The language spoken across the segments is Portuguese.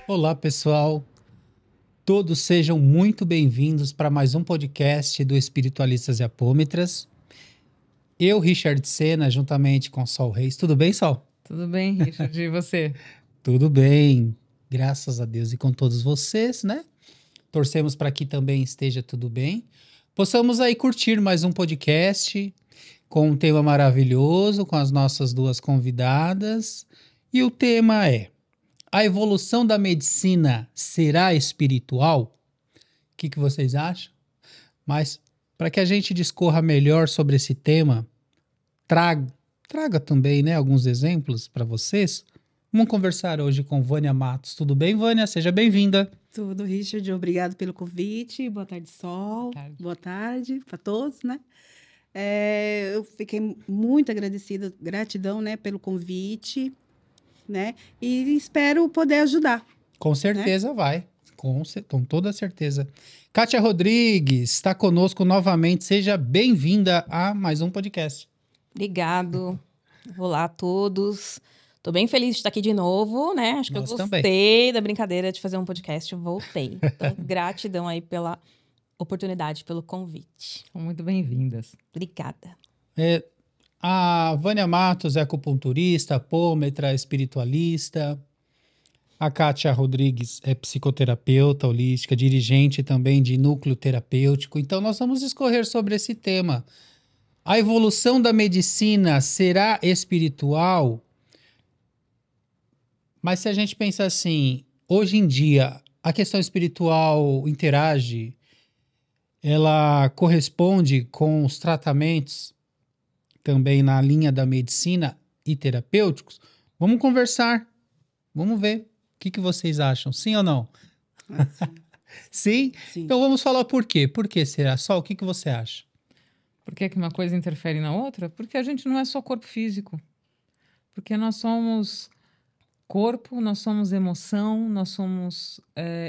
Olá, pessoal. Todos sejam muito bem-vindos para mais um podcast do Espiritualistas e Apômetras. Eu, Richard Sena, juntamente com Sol Reis. Tudo bem, Sol? Tudo bem, Richard? E você? Tudo bem, graças a Deus e com todos vocês, né? Torcemos para que também esteja tudo bem. Possamos aí curtir mais um podcast com um tema maravilhoso, com as nossas duas convidadas. E o tema é: a evolução da medicina será espiritual? O que vocês acham? Mas para que a gente discorra melhor sobre esse tema, traga, traga também, né, alguns exemplos para vocês. Vamos conversar hoje com Vânia Matos. Tudo bem, Vânia? Seja bem-vinda. Tudo, Richard. Obrigado pelo convite. Boa tarde, Sol. Tarde. Boa tarde para todos, né? Eu fiquei muito agradecida, gratidão, né, pelo convite, né? E espero poder ajudar. Com certeza vai. Com toda certeza. Kátia Rodrigues está conosco novamente. Seja bem-vinda a mais um podcast. Obrigado. Olá a todos. Tô bem feliz de estar aqui de novo, né? Acho que Nós eu também. gostei da brincadeira de fazer um podcast. Voltei. Então, gratidão aí pela oportunidade, pelo convite. São muito bem-vindas. Obrigada. A Vânia Matos é acupunturista, apômetra, espiritualista. A Kátia Rodrigues é psicoterapeuta holística, dirigente também de núcleo terapêutico. Então, nós vamos discorrer sobre esse tema. A evolução da medicina será espiritual? Mas se a gente pensa assim, hoje em dia, a questão espiritual interage, ela corresponde com os tratamentos também na linha da medicina e terapêuticos? Vamos conversar, vamos ver. O que vocês acham? Sim ou não? Sim? Sim. Então vamos falar por quê. Por que será? Sol, o que você acha? Por que uma coisa interfere na outra? Porque a gente não é só corpo físico. Porque nós somos corpo, nós somos emoção, nós somos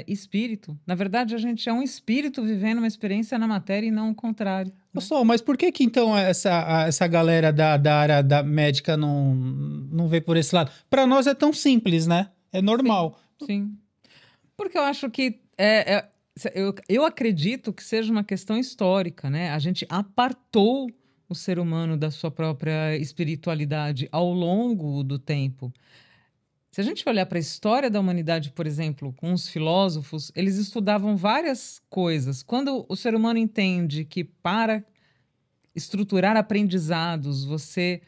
espírito. Na verdade, a gente é um espírito vivendo uma experiência na matéria e não o contrário. Ô, Sol, mas por que então essa galera da área da médica não vê por esse lado? Para nós é tão simples, né? É normal. Sim. Porque eu acho que eu acredito que seja uma questão histórica, né? A gente apartou o ser humano da sua própria espiritualidade ao longo do tempo. Se a gente olhar para a história da humanidade, por exemplo, com os filósofos, eles estudavam várias coisas. Quando o ser humano entende que para estruturar aprendizados, você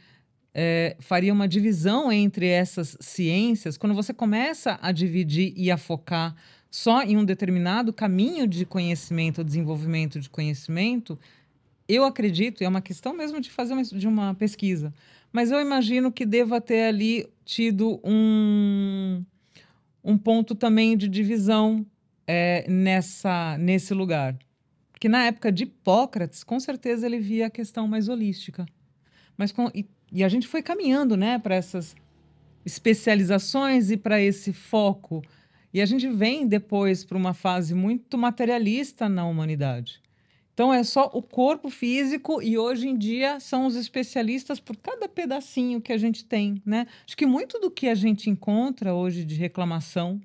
faria uma divisão entre essas ciências, quando você começa a dividir e a focar só em um determinado caminho de conhecimento, desenvolvimento de conhecimento, eu acredito, é uma questão mesmo de fazer uma pesquisa, mas eu imagino que deva ter ali tido um ponto também de divisão nesse lugar. Porque na época de Hipócrates, com certeza ele via a questão mais holística. E a gente foi caminhando, né, para essas especializações e para esse foco. E a gente vem depois para uma fase muito materialista na humanidade. Então é só o corpo físico e hoje em dia são os especialistas por cada pedacinho que a gente tem, né? Acho que muito do que a gente encontra hoje de reclamação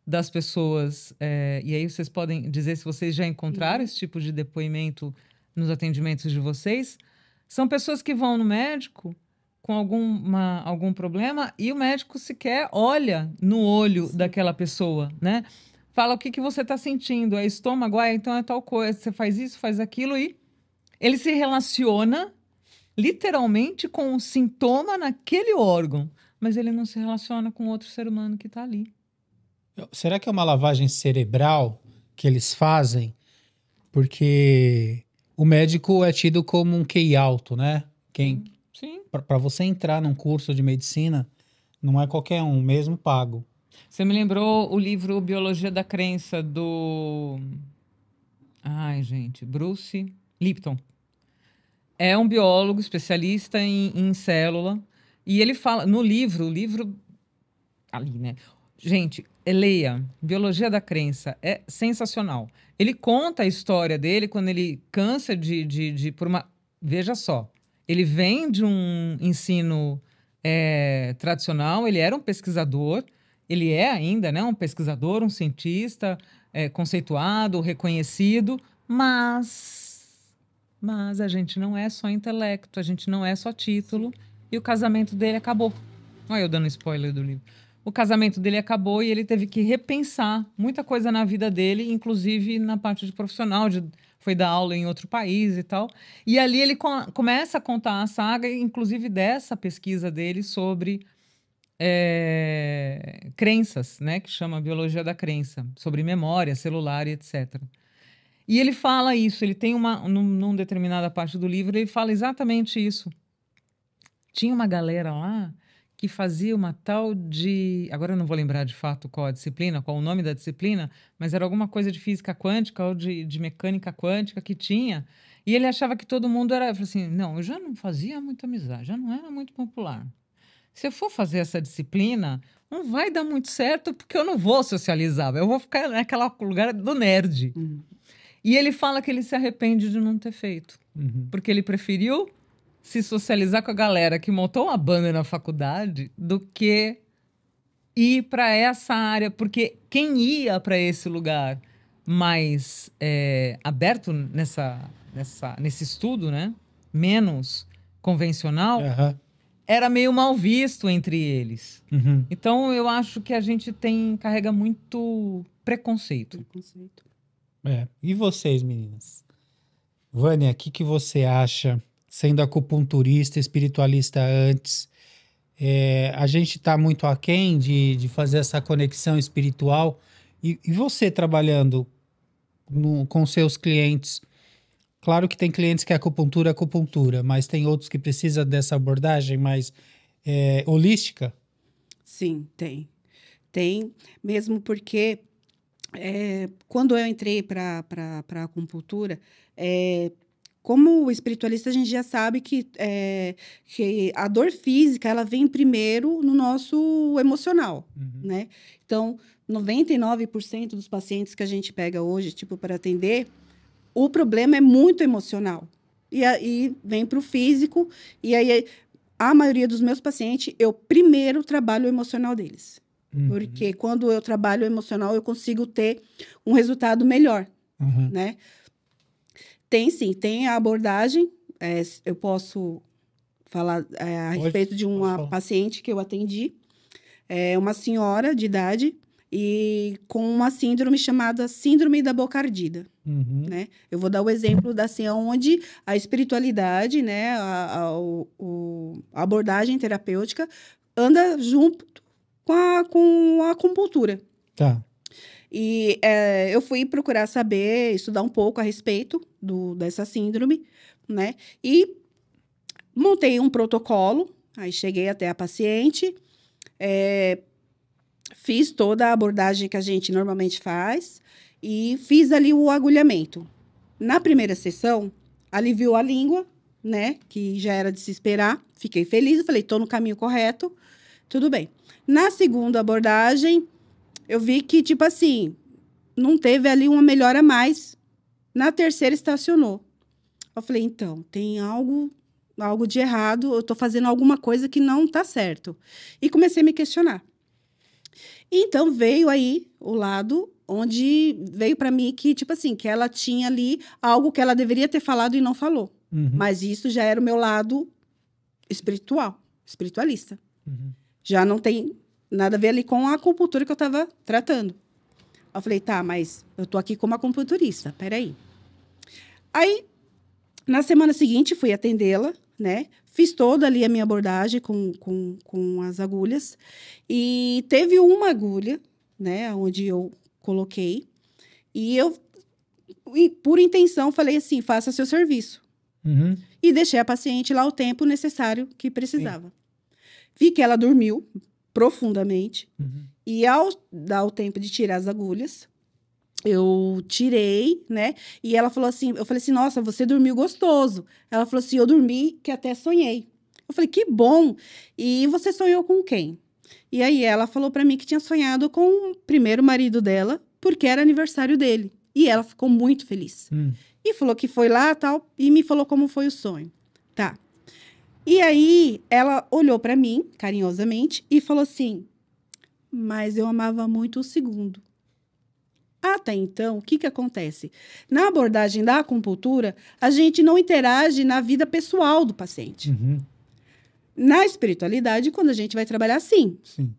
das pessoas, e aí vocês podem dizer se vocês já encontraram esse tipo de depoimento nos atendimentos de vocês, são pessoas que vão no médico com algum problema e o médico sequer olha no olho daquela pessoa, né? Fala o que você está sentindo, é estômago, então é tal coisa, você faz isso, faz aquilo e ele se relaciona literalmente com o sintoma naquele órgão, mas ele não se relaciona com outro ser humano que está ali. Será que é uma lavagem cerebral que eles fazem? Porque o médico é tido como um QI alto, né? Sim. Para você entrar num curso de medicina, não é qualquer um, mesmo pago. Você me lembrou o livro Biologia da Crença do... Bruce Lipton. É um biólogo especialista em célula e ele fala no livro, o livro ali, né? Gente, leia Biologia da Crença, é sensacional. Ele conta a história dele quando ele cansa por uma... Veja só, ele vem de um ensino tradicional, ele era um pesquisador, ele é ainda, né, um pesquisador, um cientista conceituado, reconhecido, mas a gente não é só intelecto, a gente não é só título, e o casamento dele acabou. Olha eu dando spoiler do livro. O casamento dele acabou e ele teve que repensar muita coisa na vida dele, inclusive na parte de profissional, foi dar aula em outro país e tal. E ali ele começa a contar a saga, inclusive dessa pesquisa dele sobre crenças, né, que chama Biologia da Crença, sobre memória celular e etc. E ele fala isso, ele tem num determinada parte do livro, ele fala exatamente isso. Tinha uma galera lá que fazia uma tal de... Agora eu não vou lembrar de fato qual a disciplina, qual o nome da disciplina, mas era alguma coisa de física quântica ou de mecânica quântica que tinha. E ele achava que todo mundo era... Eu falei assim, não, eu já não fazia muita amizade, já não era muito popular. Se eu for fazer essa disciplina, não vai dar muito certo porque eu não vou socializar, eu vou ficar naquele lugar do nerd. E ele fala que ele se arrepende de não ter feito, porque ele preferiu se socializar com a galera que montou uma banda na faculdade do que ir para essa área, porque quem ia para esse lugar mais aberto nesse estudo, né, menos convencional, era meio mal visto entre eles. Então eu acho que a gente carrega muito preconceito. E vocês, meninas? Vânia, o que você acha? Sendo acupunturista, espiritualista antes, a gente está muito aquém de fazer essa conexão espiritual. E você trabalhando com seus clientes, claro que tem clientes que é acupuntura, mas tem outros que precisam dessa abordagem mais holística? Sim, tem. Tem, mesmo porque quando eu entrei para a acupuntura, como espiritualista, a gente já sabe que a dor física ela vem primeiro no nosso emocional, né? Então, 99% dos pacientes que a gente pega hoje, para atender, o problema é muito emocional. E aí vem para o físico, e aí a maioria dos meus pacientes, eu primeiro trabalho o emocional deles. Porque quando eu trabalho o emocional, eu consigo ter um resultado melhor, né? Tem a abordagem. Eu posso falar a respeito de uma paciente que eu atendi. É uma senhora de idade e com uma síndrome chamada síndrome da boca ardida. Né? Eu vou dar o exemplo onde a espiritualidade, né, a abordagem terapêutica anda junto com a acupuntura. Tá. E eu fui procurar saber, estudar um pouco a respeito dessa síndrome, né? E montei um protocolo, aí cheguei até a paciente, fiz toda a abordagem que a gente normalmente faz e fiz ali o agulhamento. Na primeira sessão, aliviou a língua, né? Que já era de se esperar. Fiquei feliz, eu falei, estou no caminho correto, tudo bem. Na segunda abordagem, eu vi que, não teve ali uma melhora a mais. Na terceira, estacionou. Eu falei, então, tem algo de errado, eu estou fazendo alguma coisa que não está certo. E comecei a me questionar. Então, veio aí o lado onde veio para mim que, que ela tinha ali algo que ela deveria ter falado e não falou. Mas isso já era o meu lado espiritualista. Já não tem nada a ver ali com a acupuntura que eu estava tratando. Eu falei, tá, mas eu tô aqui como acupunturista, peraí. Aí, na semana seguinte, fui atendê-la, né? Fiz toda ali a minha abordagem com as agulhas. E teve uma agulha, né? Onde eu coloquei. E eu, por intenção, falei assim, faça seu serviço. E deixei a paciente lá o tempo necessário que precisava. Sim. Vi que ela dormiu profundamente. E ao dar o tempo de tirar as agulhas, eu tirei, né? E ela falou assim, eu falei assim, nossa, você dormiu gostoso. Ela falou assim, eu dormi que até sonhei. Eu falei, que bom. E você sonhou com quem? E aí ela falou para mim que tinha sonhado com o primeiro marido dela, porque era aniversário dele. E ela ficou muito feliz. E falou que foi lá, tal, e me falou como foi o sonho. Tá. E aí ela olhou para mim, carinhosamente, e falou assim, mas eu amava muito o segundo. Até então, o que que acontece? Na abordagem da acupuntura, a gente não interage na vida pessoal do paciente. Uhum. Na espiritualidade, quando a gente vai trabalhar, sim. Sim.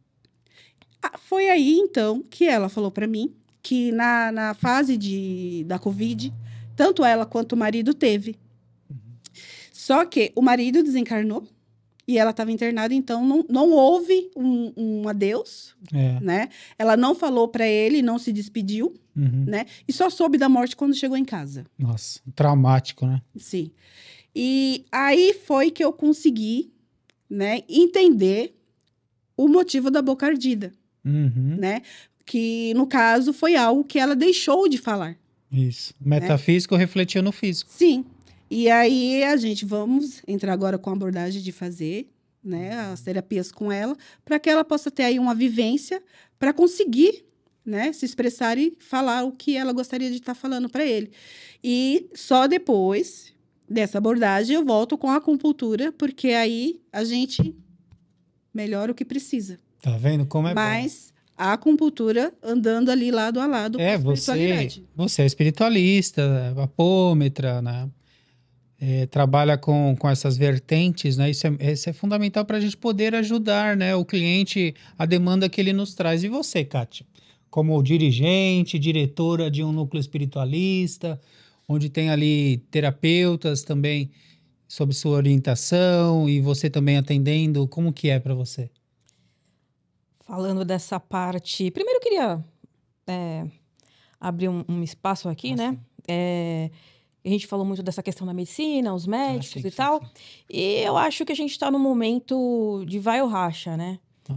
Foi aí, então, que ela falou para mim que na fase da Covid, tanto ela quanto o marido teve. Só que o marido desencarnou e ela estava internada, então não houve um adeus, É. né? Ela não falou para ele, não se despediu, Uhum. né? E só soube da morte quando chegou em casa. Nossa, traumático, né? Sim. E aí foi que eu consegui, né, entender o motivo da boca ardida, Uhum. né? Que, no caso, foi algo que ela deixou de falar. Isso. O metafísico refletiu no físico. Sim. E aí vamos entrar agora com a abordagem de fazer, né, as terapias com ela, para que ela possa ter aí uma vivência para conseguir, né, se expressar e falar o que ela gostaria de estar falando para ele. E só depois dessa abordagem eu volto com a acupuntura, porque aí a gente melhora o que precisa. Tá vendo como é bom? Mas a acupuntura andando ali lado a lado com a espiritualidade. Você é espiritualista, apômetra, né? Trabalha com essas vertentes, né? Isso é fundamental para a gente poder ajudar, né, o cliente, a demanda que ele nos traz. E você, Kátia, como dirigente, diretora de um núcleo espiritualista, onde tem ali terapeutas também sob sua orientação e você também atendendo, como que é para você? Falando dessa parte, primeiro eu queria abrir um espaço aqui, né? A gente falou muito dessa questão da medicina, os médicos sim, e tal. sim. E eu acho que a gente está num momento de vai ou racha, né? Ah,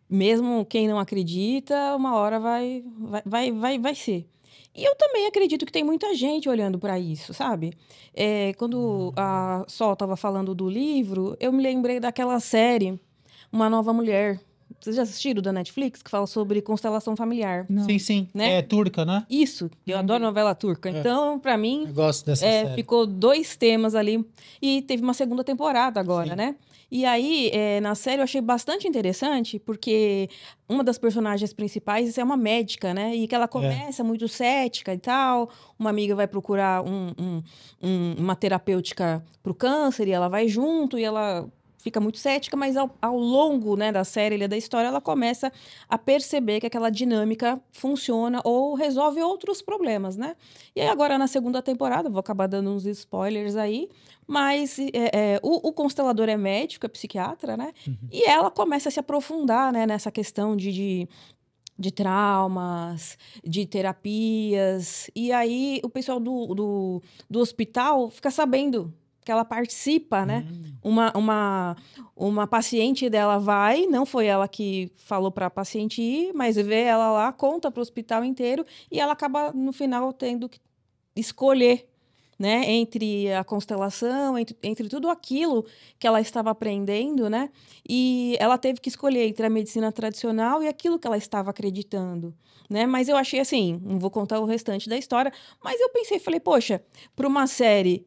Mesmo quem não acredita, uma hora vai ser. E eu também acredito que tem muita gente olhando para isso, sabe? Quando a Sol estava falando do livro, eu me lembrei daquela série, Uma Nova Mulher. Vocês já assistiram da Netflix? Que fala sobre constelação familiar. Não. sim, sim. Né? É turca, né? Isso, eu adoro novela turca. Então, para mim, Eu gosto dessa série. ficou 2 temas ali. E teve uma segunda temporada agora, Sim. né? E aí, na série, eu achei bastante interessante, porque uma das personagens principais é uma médica, né? E que ela começa muito cética e tal. Uma amiga vai procurar uma terapêutica para o câncer, e ela vai junto, e ela fica muito cética, mas ao longo, né, da série, da história, ela começa a perceber que aquela dinâmica funciona ou resolve outros problemas, né? E aí agora na segunda temporada, vou acabar dando uns spoilers aí, mas o constelador é médico, é psiquiatra, né? E ela começa a se aprofundar, né, nessa questão de traumas, de terapias. E aí o pessoal do hospital fica sabendo que ela participa, né? Uma paciente dela vai, não foi ela que falou para a paciente ir, mas vê ela lá, conta para o hospital inteiro e ela acaba, no final, tendo que escolher, né? Entre a constelação, entre tudo aquilo que ela estava aprendendo, né? E ela teve que escolher entre a medicina tradicional e aquilo que ela estava acreditando, né? Mas eu achei assim, não vou contar o restante da história, mas eu pensei, falei, poxa, para uma série...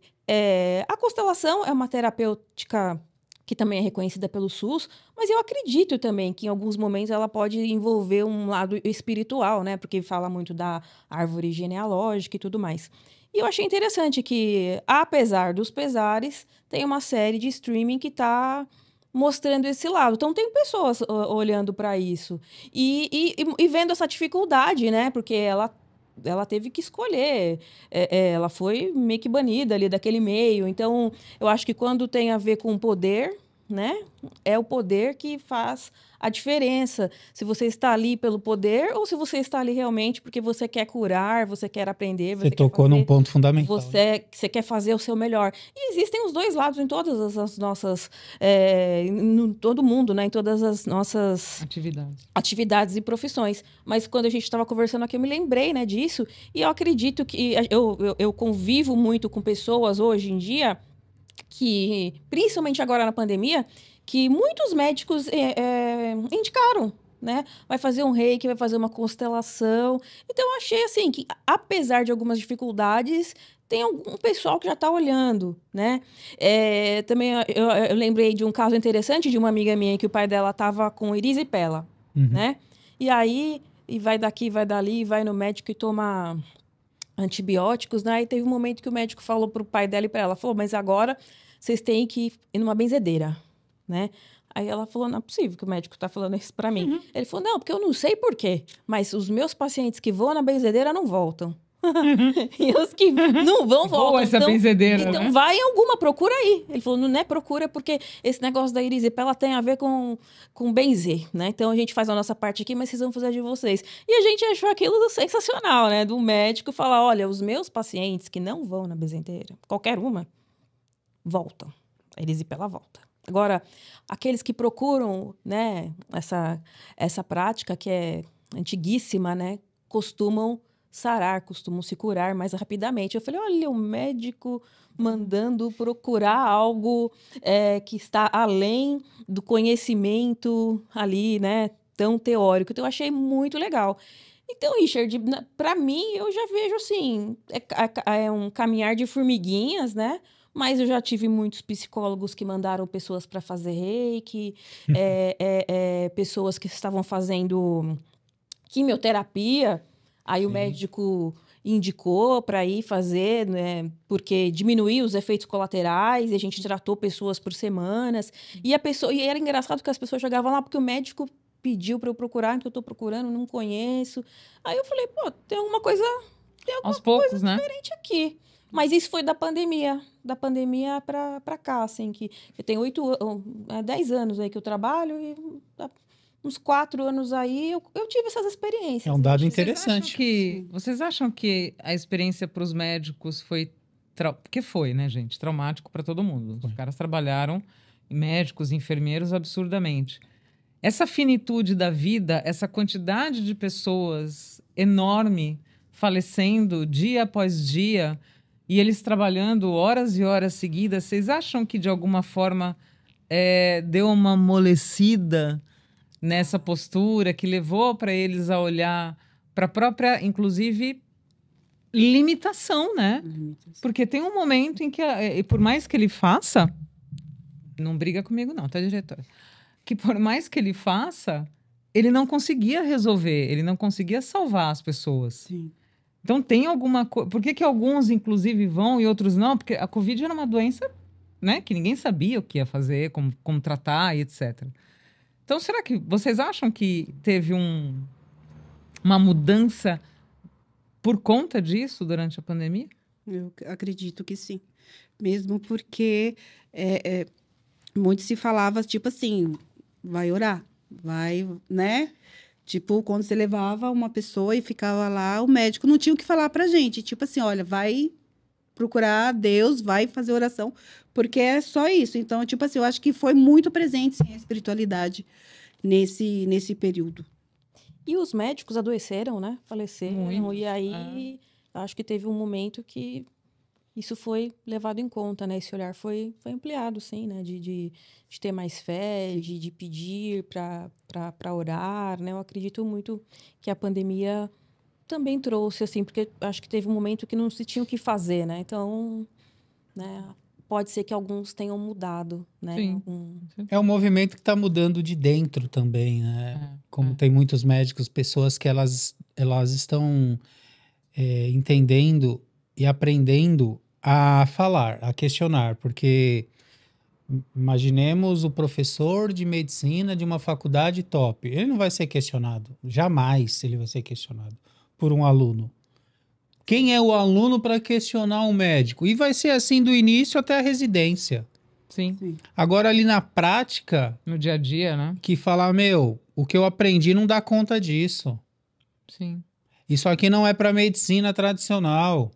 a constelação é uma terapêutica que também é reconhecida pelo SUS, mas eu acredito também que em alguns momentos ela pode envolver um lado espiritual, né? Porque fala muito da árvore genealógica e tudo mais. E eu achei interessante que, apesar dos pesares, tem uma série de streaming que está mostrando esse lado. Então, tem pessoas olhando para isso e vendo essa dificuldade, né? Porque ela teve que escolher, ela foi meio que banida ali daquele meio. Então, eu acho que quando tem a ver com poder, né, é o poder que faz a diferença. Se você está ali pelo poder ou se você está ali realmente porque você quer curar, você quer aprender, Você quer tocou fazer, num ponto fundamental. você quer fazer o seu melhor. E existem os dois lados em todas as nossas, em todo mundo, né, em todas as nossas atividades e profissões. Mas quando a gente estava conversando aqui, eu me lembrei, né, disso. E eu acredito que eu convivo muito com pessoas hoje em dia que, principalmente agora na pandemia, que muitos médicos indicaram, né? Vai fazer um reiki, vai fazer uma constelação. Então, eu achei assim que, apesar de algumas dificuldades, tem algum pessoal que já está olhando, né? Também eu lembrei de um caso interessante de uma amiga minha que o pai dela estava com erisipela. né? E aí, e vai daqui, vai dali, vai no médico e toma antibióticos, né? E teve um momento que o médico falou pro pai dela e pra ela, falou, mas agora vocês têm que ir numa benzedeira, né? Aí ela falou, não é possível que o médico tá falando isso pra mim. Ele falou, não, porque eu não sei por quê, mas os meus pacientes que vão na benzedeira não voltam. E os que não vão, voltam. Boa essa benzedeira, então né? vai em alguma, procura aí. Ele falou, não é procura, porque esse negócio da erisipela tem a ver com benzer, né? Então a gente faz a nossa parte aqui, mas vocês vão fazer a de vocês. E a gente achou aquilo sensacional, né? Do médico falar, olha, os meus pacientes que não vão na benzedeira, qualquer uma, voltam. A erisipela volta. Agora, aqueles que procuram, né, essa prática que é antiguíssima, né, costumam sarar, costumam se curar mais rapidamente. Eu falei, olha, o médico mandando procurar algo que está além do conhecimento ali, né, tão teórico. Então, eu achei muito legal. Então, Richard, para mim, eu já vejo assim, é um caminhar de formiguinhas, né? Mas eu já tive muitos psicólogos que mandaram pessoas para fazer reiki, pessoas que estavam fazendo quimioterapia, aí o médico indicou para ir fazer, né, porque diminuía os efeitos colaterais, e a gente tratou pessoas por semanas, e era engraçado que as pessoas chegavam lá porque o médico pediu para eu procurar, que eu estou procurando, não conheço. Aí eu falei, pô, tem alguma coisa Aos poucos, né? diferente aqui. Mas isso foi da pandemia para cá, assim, que eu tenho 10 anos aí que eu trabalho e uns 4 anos aí eu tive essas experiências. É um dado né? interessante. Vocês acham que a experiência para os médicos foi... Porque foi, né, gente? Traumático para todo mundo. Os caras trabalharam, médicos, enfermeiros, absurdamente. Essa finitude da vida, essa quantidade de pessoas enorme falecendo dia após dia e eles trabalhando horas e horas seguidas, vocês acham que de alguma forma deu uma amolecida nessa postura que levou para eles a olhar para a própria, inclusive, limitação, né? Porque tem um momento em que, por mais que ele faça, não briga comigo não, tá, diretor? Que por mais que ele faça, ele não conseguia resolver, ele não conseguia salvar as pessoas. Sim. Então tem alguma coisa... Por que alguns, inclusive, vão e outros não? Porque a Covid era uma doença, né, que ninguém sabia o que ia fazer, como tratar e etc. Então, será que vocês acham que teve uma mudança por conta disso durante a pandemia? Eu acredito que sim. Mesmo porque muito se falava, tipo assim, vai orar, vai, né? Tipo, quando você levava uma pessoa e ficava lá, o médico não tinha o que falar pra gente. Tipo assim, olha, vai procurar Deus, vai fazer oração, porque é só isso. Então, tipo assim, eu acho que foi muito presente, sim, a espiritualidade nesse período. E os médicos adoeceram, né? Faleceram. Muito. E aí, acho que teve um momento que isso foi levado em conta, né? Esse olhar foi ampliado, sim, né? De ter mais fé, de pedir para orar, né? Eu acredito muito que a pandemia também trouxe, assim, porque acho que teve um momento que não se tinha o que fazer, né? Então, né? Pode ser que alguns tenham mudado, né? Sim. É um movimento que está mudando de dentro também, né? Como tem muitos médicos, pessoas que elas estão entendendo e aprendendo a falar, a questionar, porque imaginemos o professor de medicina de uma faculdade top, ele não vai ser questionado, jamais ele vai ser questionado por um aluno. Quem é o aluno para questionar um médico? E vai ser assim do início até a residência. Sim. Agora ali na prática, No dia a dia, né? que falar, o que eu aprendi não dá conta disso. Sim. Isso aqui não é para medicina tradicional.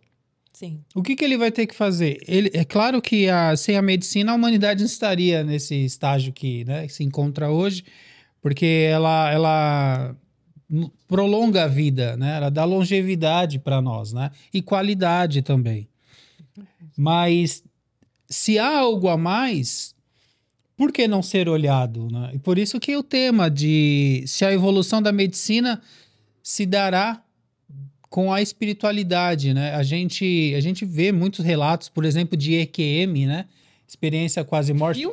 Sim. O que ele vai ter que fazer? É claro que sem a medicina a humanidade não estaria nesse estágio que, né, se encontra hoje, porque ela prolonga a vida, né? Ela dá longevidade para nós, né? E qualidade também. Mas se há algo a mais, por que não ser olhado, né? E por isso que o tema de se a evolução da medicina se dará com a espiritualidade, né? A gente vê muitos relatos, por exemplo, de EQM, né? Experiência quase morte.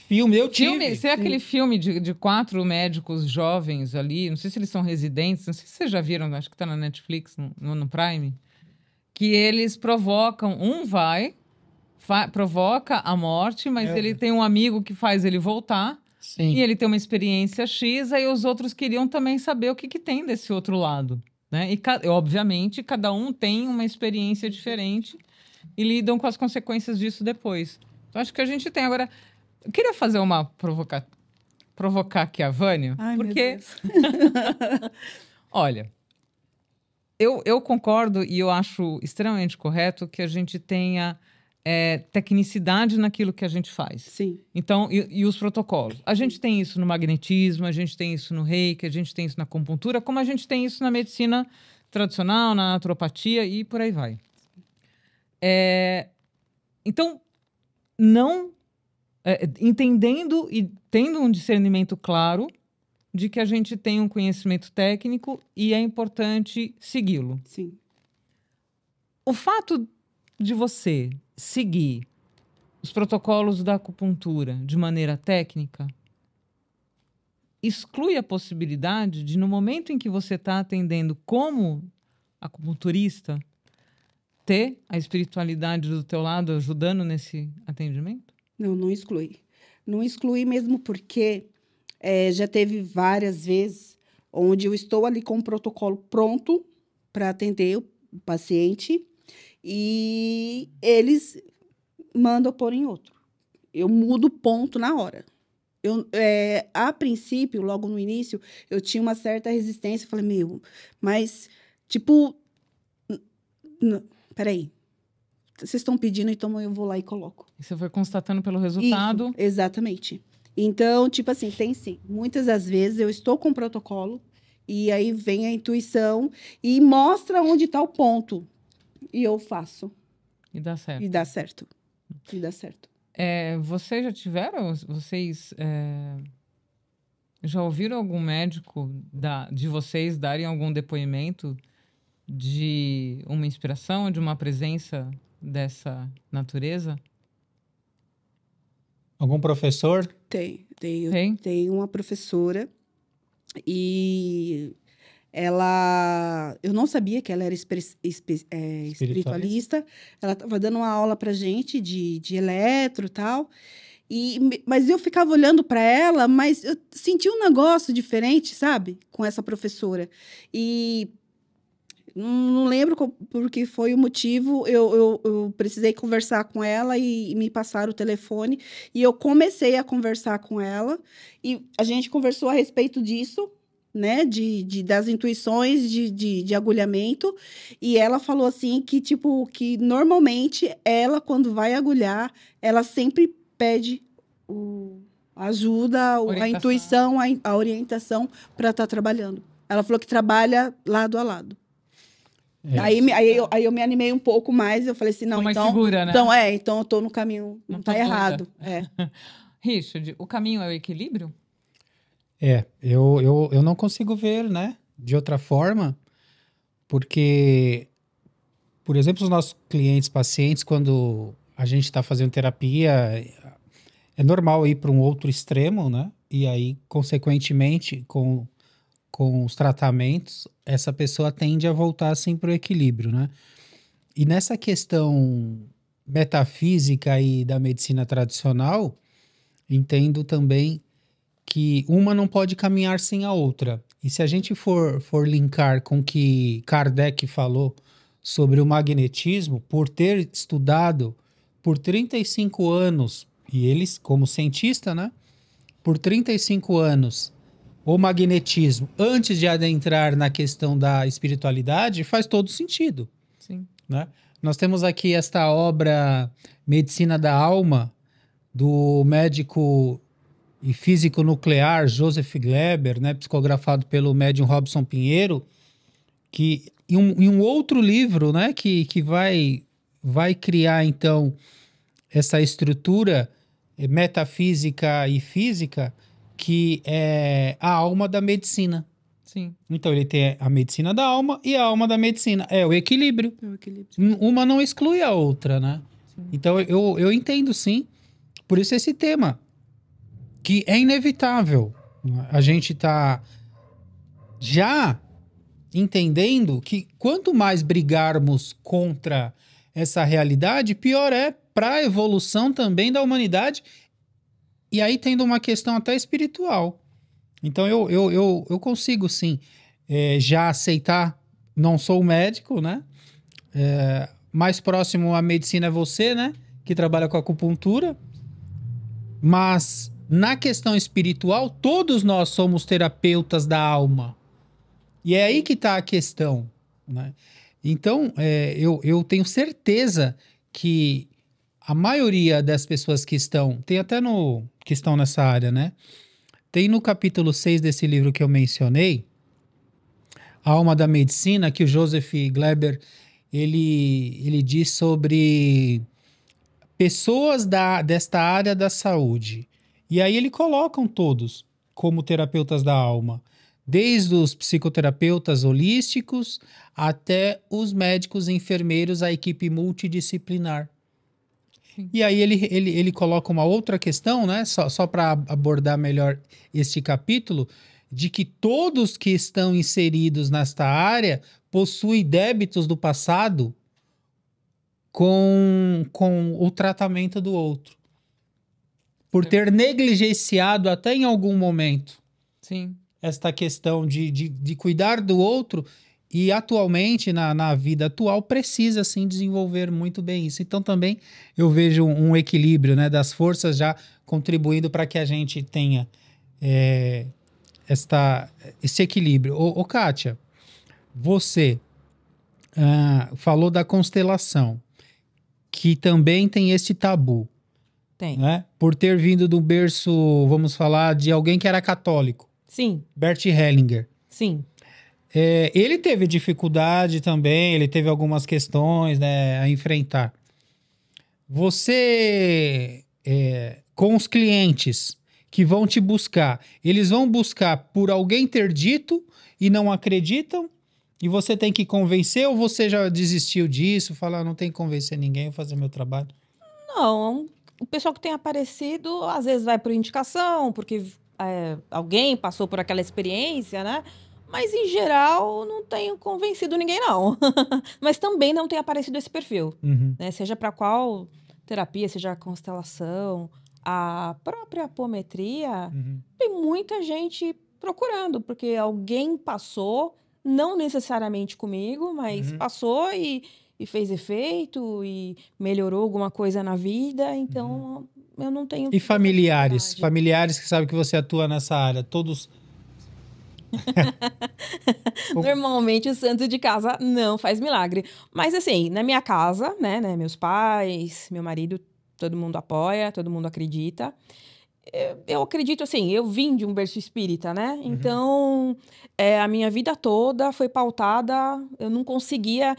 filme, eu tive. Você é aquele filme de 4 médicos jovens ali, não sei se eles são residentes, não sei se vocês já viram, acho que tá na Netflix, no Prime, que eles provocam, provoca a morte, mas ele tem um amigo que faz ele voltar, Sim. e ele tem uma experiência X, aí os outros queriam também saber o que tem desse outro lado, né? E, obviamente, cada um tem uma experiência diferente e lidam com as consequências disso depois. Então, acho que a gente tem. Agora, eu queria fazer uma provocar aqui a Vânia, Ai, porque, meu Deus. olha, eu concordo e eu acho extremamente correto que a gente tenha tecnicidade naquilo que a gente faz. Sim. Então, e os protocolos? A gente tem isso no magnetismo, a gente tem isso no reiki, a gente tem isso na acupuntura, como a gente tem isso na medicina tradicional, na naturopatia e por aí vai. Então, entendendo e tendo um discernimento claro de que a gente tem um conhecimento técnico e é importante segui-lo. Sim. O fato de você seguir os protocolos da acupuntura de maneira técnica exclui a possibilidade de, no momento em que você está atendendo como acupunturista, ter a espiritualidade do teu lado ajudando nesse atendimento? Não exclui. Não exclui mesmo porque já teve várias vezes onde eu estou ali com o protocolo pronto para atender o paciente e eles mandam pôr em outro. Eu mudo o ponto na hora. A princípio, logo no início, eu tinha uma certa resistência. Falei, mas, tipo, peraí. Vocês estão pedindo, então eu vou lá e coloco. E você foi constatando pelo resultado? Isso, exatamente. Então, tipo assim, tem sim. Muitas das vezes eu estou com o protocolo e aí vem a intuição e mostra onde está o ponto. E eu faço. E dá certo. E dá certo. E dá certo. Vocês já ouviram algum médico de vocês darem algum depoimento de uma inspiração, de uma presença dessa natureza? Algum professor? Tem. Tem? Tem uma professora e ela... Eu não sabia que ela era espiritualista. Ela estava dando uma aula pra gente de eletro e tal. Mas eu ficava olhando para ela, mas eu senti um negócio diferente, sabe? Com essa professora. E não lembro por que foi o motivo. Eu precisei conversar com ela e me passaram o telefone. E eu comecei a conversar com ela. E a gente conversou a respeito disso, né? Das intuições de agulhamento. E ela falou assim que, tipo, que normalmente ela, quando vai agulhar, ela sempre pede ajuda, a intuição, a orientação para estar trabalhando. Ela falou que trabalha lado a lado. Aí eu me animei um pouco mais, eu falei assim, não, mais segura, né? Então eu tô no caminho, não tá errado. Richard, o caminho é o equilíbrio? Eu não consigo ver, né, de outra forma, porque, por exemplo, os nossos clientes, pacientes, quando a gente está fazendo terapia, é normal ir para um outro extremo, né, e aí, consequentemente, com os tratamentos, essa pessoa tende a voltar assim para o equilíbrio, né? E nessa questão metafísica e da medicina tradicional, entendo também que uma não pode caminhar sem a outra. E se a gente for linkar com o que Kardec falou sobre o magnetismo, por ter estudado por 35 anos, e eles como cientista, né? Por 35 anos, o magnetismo, antes de adentrar na questão da espiritualidade, faz todo sentido. Sim. Né? Nós temos aqui esta obra Medicina da Alma, do médico e físico nuclear Joseph Gleber, né, psicografado pelo médium Robson Pinheiro, que em um outro livro, né, que vai criar, então, essa estrutura metafísica e física, que é a alma da medicina. Sim. Então, ele tem a medicina da alma e a alma da medicina. É o equilíbrio. É Uma não exclui a outra, né? Sim. Então, eu entendo, sim. Por isso esse tema. que é inevitável. A gente está já entendendo que quanto mais brigarmos contra essa realidade, pior é para a evolução também da humanidade, e aí tendo uma questão até espiritual. Então eu consigo sim já aceitar, não sou médico, né? Mais próximo à medicina é você, né? Que trabalha com acupuntura, mas na questão espiritual, todos nós somos terapeutas da alma. E é aí que está a questão, né? Então, eu tenho certeza que a maioria das pessoas que estão, tem até que estão nessa área, né? Tem no capítulo 6 desse livro que eu mencionei, A Alma da Medicina, que o Joseph Gleber, ele diz sobre pessoas desta área da saúde. E aí ele colocam todos como terapeutas da alma. Desde os psicoterapeutas holísticos até os médicos e enfermeiros, a equipe multidisciplinar. Sim. E aí ele coloca uma outra questão, né? Só para abordar melhor este capítulo, de que todos que estão inseridos nesta área possuem débitos do passado com o tratamento do outro. Por ter negligenciado até em algum momento Sim. esta questão de cuidar do outro, e atualmente, na vida atual, precisa sim desenvolver muito bem isso. Então também eu vejo um equilíbrio, né, das forças já contribuindo para que a gente tenha esse equilíbrio. Ô Kátia, você falou da constelação, que também tem esse tabu. Tem. Né? Por ter vindo do berço, vamos falar, de alguém que era católico. Sim, Bert Hellinger. sim. Ele teve dificuldade também, ele teve algumas questões, né, a enfrentar. Você, com os clientes que vão te buscar, eles vão buscar por alguém ter dito e não acreditam? E você tem que convencer, ou você já desistiu disso, falar, não tem que convencer ninguém, vou fazer meu trabalho? Não, o pessoal que tem aparecido, às vezes vai por indicação, porque alguém passou por aquela experiência, né? Mas, em geral, não tenho convencido ninguém, não. Mas também não tem aparecido esse perfil, Uhum. né? Seja para qual terapia, seja a constelação, a própria apometria, Uhum. tem muita gente procurando, porque alguém passou, não necessariamente comigo, mas Uhum. passou e fez efeito e melhorou alguma coisa na vida, então eu não tenho E essa familiares? dificuldade. Familiares que sabem que você atua nessa área, todos... Normalmente o santo de casa não faz milagre. Mas assim, na minha casa, né, meus pais, meu marido, todo mundo apoia, todo mundo acredita. Eu acredito assim, eu vim de um berço espírita, né? Então, a minha vida toda foi pautada, eu não conseguia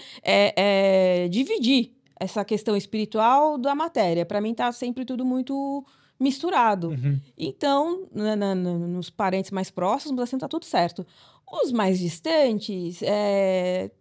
dividir essa questão espiritual da matéria. Para mim tá sempre tudo muito misturado. Uhum. Então, nos parentes mais próximos, assim, tá tudo certo. Os mais distantes,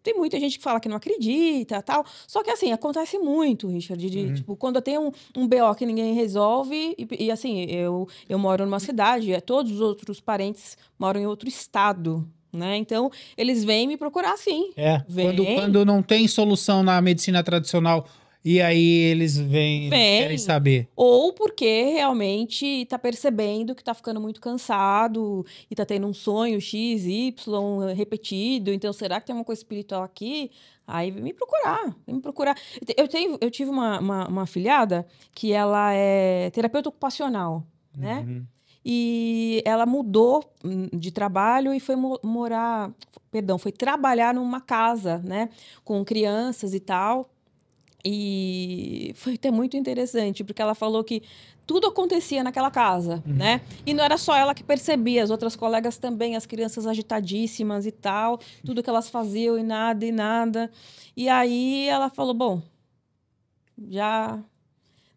tem muita gente que fala que não acredita, tal. Só que, assim, acontece muito, Richard, tipo, quando eu tenho um BO que ninguém resolve, e assim, eu moro numa cidade, todos os outros parentes moram em outro estado, né? Então, eles vêm me procurar, sim. Vem. Quando não tem solução na medicina tradicional, e aí eles vêm, querem saber. Ou porque realmente tá percebendo que tá ficando muito cansado e tá tendo um sonho X, Y repetido. Então, será que tem uma coisa espiritual aqui? Aí vem me procurar, vem me procurar. Eu tive uma afilhada que ela é terapeuta ocupacional, né? Uhum. E ela mudou de trabalho e foi foi trabalhar numa casa, né? Com crianças e tal. E foi até muito interessante, porque ela falou que tudo acontecia naquela casa, né? E não era só ela que percebia, as outras colegas também, as crianças agitadíssimas e tal, tudo que elas faziam e nada, e nada. E aí ela falou, bom, já,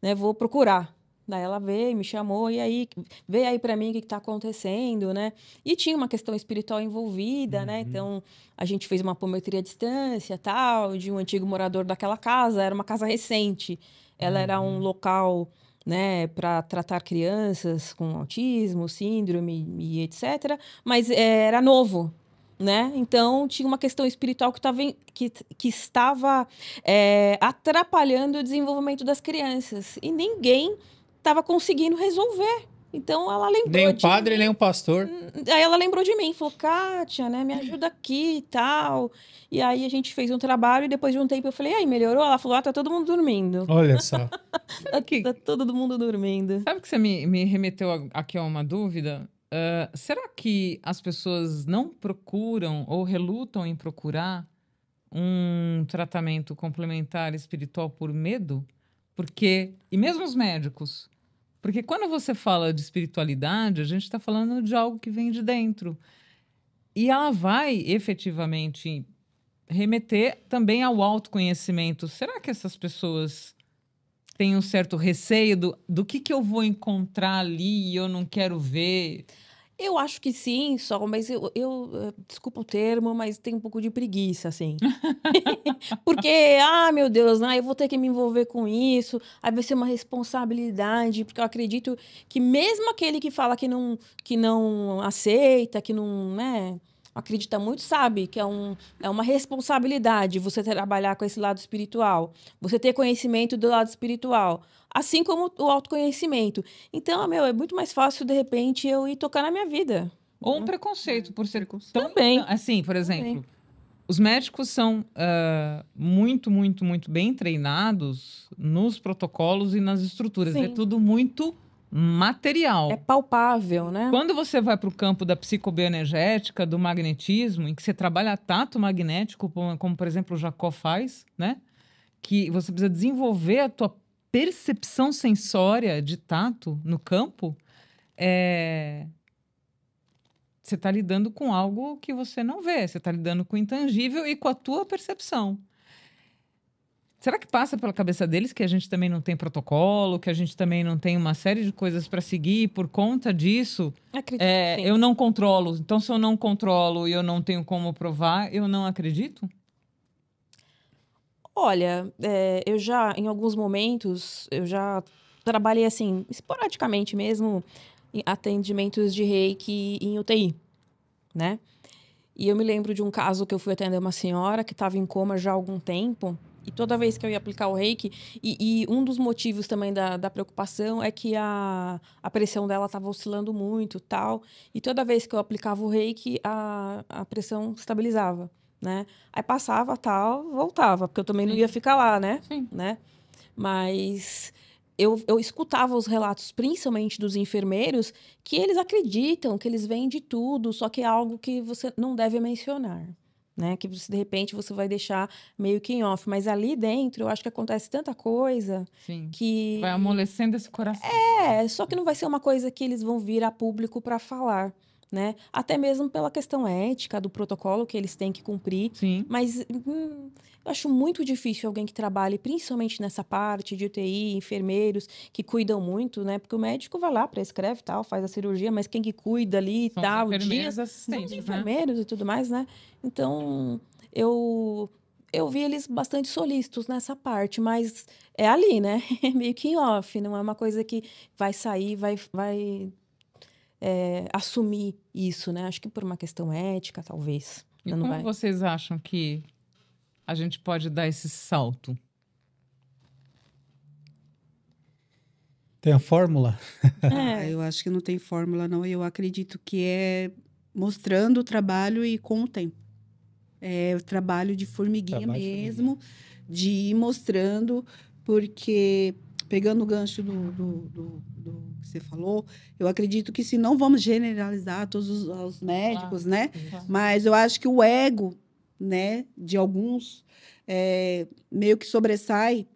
né, vou procurar. Daí ela veio, me chamou, e aí, vê aí pra mim o que tá acontecendo, né? E tinha uma questão espiritual envolvida, né? Então, a gente fez uma apometria à distância, tal, de um antigo morador daquela casa, era uma casa recente. Ela era um local, né, para tratar crianças com autismo, síndrome e etc. Mas era novo, né? Então tinha uma questão espiritual que estava atrapalhando o desenvolvimento das crianças e ninguém estava conseguindo resolver. Então ela lembrou Nem o de padre, mim. nem o pastor. Aí ela lembrou de mim, falou, Kátia, né, me ajuda aqui e tal. E aí a gente fez um trabalho e depois de um tempo eu falei, aí, melhorou? Ela falou, tá todo mundo dormindo. Olha só. Tá todo mundo dormindo. Sabe que você me remeteu aqui a uma dúvida? Será que as pessoas não procuram ou relutam em procurar um tratamento complementar espiritual por medo? Porque, e mesmo os médicos, porque quando você fala de espiritualidade, a gente está falando de algo que vem de dentro. E ela vai efetivamente remeter também ao autoconhecimento. Será que essas pessoas têm um certo receio do que eu vou encontrar ali e eu não quero ver? Eu acho que sim, só, mas desculpa o termo, mas tem um pouco de preguiça, assim. Porque, meu Deus, né, eu vou ter que me envolver com isso, aí vai ser uma responsabilidade, porque eu acredito que mesmo aquele que fala que não aceita, que não, né, acredita muito, sabe que é uma responsabilidade você trabalhar com esse lado espiritual, você ter conhecimento do lado espiritual. Assim como o autoconhecimento. Então, é muito mais fácil, de repente, eu ir tocar na minha vida. Ou um preconceito por ser tão... Também. Assim, por exemplo, os médicos são muito, muito, muito bem treinados nos protocolos e nas estruturas. Sim. É tudo muito material. É palpável, né? Quando você vai para o campo da psicobioenergética, do magnetismo, em que você trabalha tato magnético, como por exemplo o Jacó faz, né? Que você precisa desenvolver a tua percepção sensória de tato no campo, você está lidando com algo que você não vê, você está lidando com o intangível e com a tua percepção. Será que passa pela cabeça deles que a gente também não tem protocolo, que a gente também não tem uma série de coisas para seguir e por conta disso, Acredito que sim. eu não controlo. Então, se eu não controlo e eu não tenho como provar, eu não acredito? Olha, eu já, em alguns momentos, eu já trabalhei assim, esporadicamente mesmo, em atendimentos de reiki em UTI, né? E eu me lembro de um caso que eu fui atender uma senhora que estava em coma já há algum tempo, e toda vez que eu ia aplicar o reiki, e um dos motivos também da preocupação é que a pressão dela estava oscilando muito, tal, e toda vez que eu aplicava o reiki, a pressão estabilizava. Né? Aí passava, tal, voltava, porque eu também não ia ficar lá, né? Sim. Né? Mas eu escutava os relatos, principalmente dos enfermeiros, que eles acreditam, que eles veem de tudo, só que é algo que você não deve mencionar, né? Que de repente você vai deixar meio que em off. Mas ali dentro, eu acho que acontece tanta coisa. Sim. Que vai amolecendo esse coração. só que não vai ser uma coisa que eles vão vir a público para falar. Né? Até mesmo pela questão ética do protocolo que eles têm que cumprir. Sim. Mas eu acho muito difícil alguém que trabalhe, principalmente nessa parte de UTI, enfermeiros que cuidam muito, né? Porque o médico vai lá, prescreve tal, faz a cirurgia, mas quem que cuida ali e São tal, os enfermeiros dias, assistentes, são os né? enfermeiros e tudo mais, né? Então, eu vi eles bastante solícitos nessa parte, mas é ali, né? É meio que em off, não é uma coisa que vai sair, vai assumir isso, né? Acho que por uma questão ética, talvez. E não como vai. vocês acham que a gente pode dar esse salto? Tem a fórmula? Eu acho que não tem fórmula, não. Eu acredito que é mostrando o trabalho e com o tempo. É o trabalho de formiguinha Trabalho de mesmo, de ir mostrando, porque, pegando o gancho do que você falou, eu acredito que se não vamos generalizar todos os médicos, né? Claro. Mas eu acho que o ego, né, de alguns, meio que sobressai,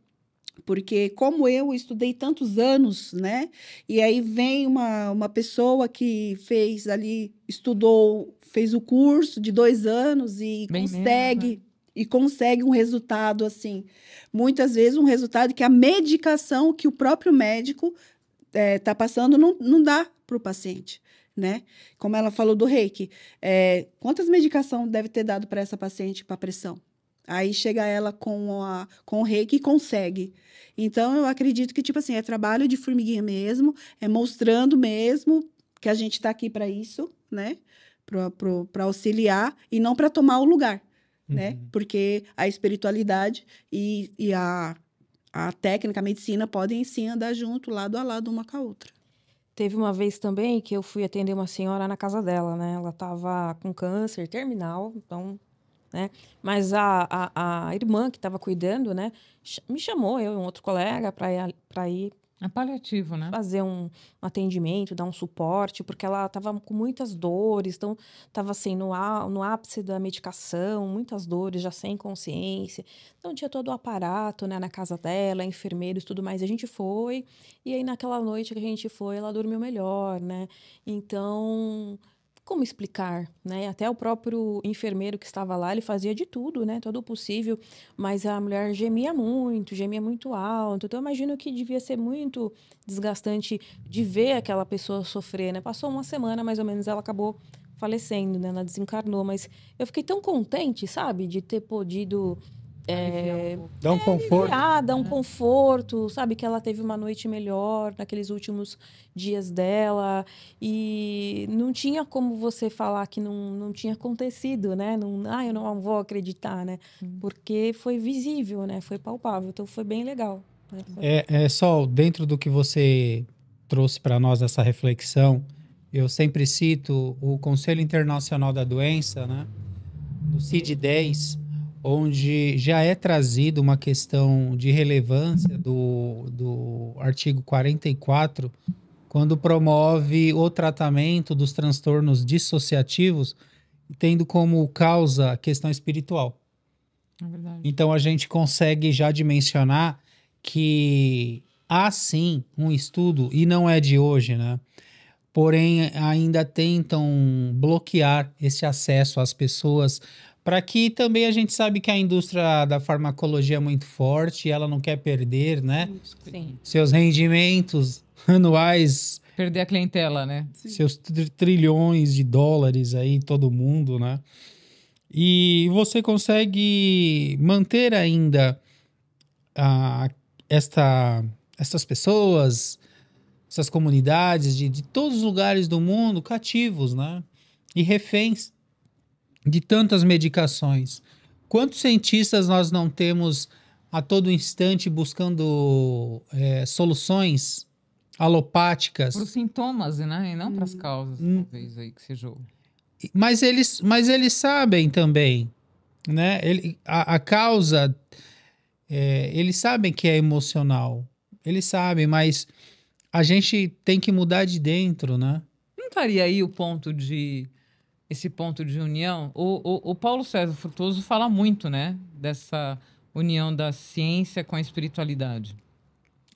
porque como eu estudei tantos anos, né? E aí vem uma pessoa que fez ali, estudou, fez o curso de 2 anos e Bem consegue... menos, né? E consegue um resultado, assim, muitas vezes um resultado que a medicação que o próprio médico está passando não dá para o paciente, né? Como ela falou do reiki, quantas medicações deve ter dado para essa paciente para pressão? Aí chega ela com o reiki e consegue. Então, eu acredito que, tipo assim, é trabalho de formiguinha mesmo, é mostrando mesmo que a gente está aqui para isso, né? Para auxiliar e não para tomar o lugar, né? Porque a espiritualidade e a técnica, a medicina podem sim andar junto, lado a lado, uma com a outra. Teve uma vez também que eu fui atender uma senhora na casa dela, né? Ela estava com câncer terminal, então, né? Mas a irmã que estava cuidando, né? Me chamou, eu e um outro colega, para ir É paliativo, né? fazer um atendimento, dar um suporte, porque ela estava com muitas dores, então estava assim, no ápice da medicação, muitas dores, já sem consciência. Então tinha todo o aparato, né, na casa dela, enfermeiros, tudo mais. E a gente foi, e aí naquela noite que a gente foi, ela dormiu melhor, né? Então, como explicar, né? Até o próprio enfermeiro que estava lá, ele fazia de tudo, né? Todo o possível, mas a mulher gemia muito alto. Então, eu imagino que devia ser muito desgastante de ver aquela pessoa sofrer, né? Passou uma semana, mais ou menos, ela acabou falecendo, né? Ela desencarnou, mas eu fiquei tão contente, sabe? De ter podido Dá um conforto. dar um conforto, sabe? Que ela teve uma noite melhor naqueles últimos dias dela. E não tinha como você falar que não tinha acontecido, né? Não, eu não vou acreditar, né? Porque foi visível, né? Foi palpável. Então foi bem legal. Né? Sol, dentro do que você trouxe para nós essa reflexão, eu sempre cito o Conselho Internacional da Doença, né? No CID-10, onde já é trazido uma questão de relevância do artigo 44, quando promove o tratamento dos transtornos dissociativos, tendo como causa a questão espiritual. É verdade. Então, a gente consegue já dimensionar que há sim um estudo, e não é de hoje, né? Porém, ainda tentam bloquear esse acesso às pessoas, para que também a gente sabe que a indústria da farmacologia é muito forte e ela não quer perder, né? Sim. Seus rendimentos anuais, Perder a clientela, né? seus trilhões de dólares aí, todo mundo, né? E você consegue manter ainda essas pessoas, essas comunidades de todos os lugares do mundo cativos, né? E reféns de tantas medicações. Quantos cientistas nós não temos a todo instante buscando soluções alopáticas? Para os sintomas, né? E não para as causas, talvez, aí que seja. Mas eles sabem também, né? A causa, eles sabem que é emocional. Eles sabem, mas a gente tem que mudar de dentro, né? Não estaria aí esse ponto de união? O Paulo César Frutuoso fala muito, né? Dessa união da ciência com a espiritualidade.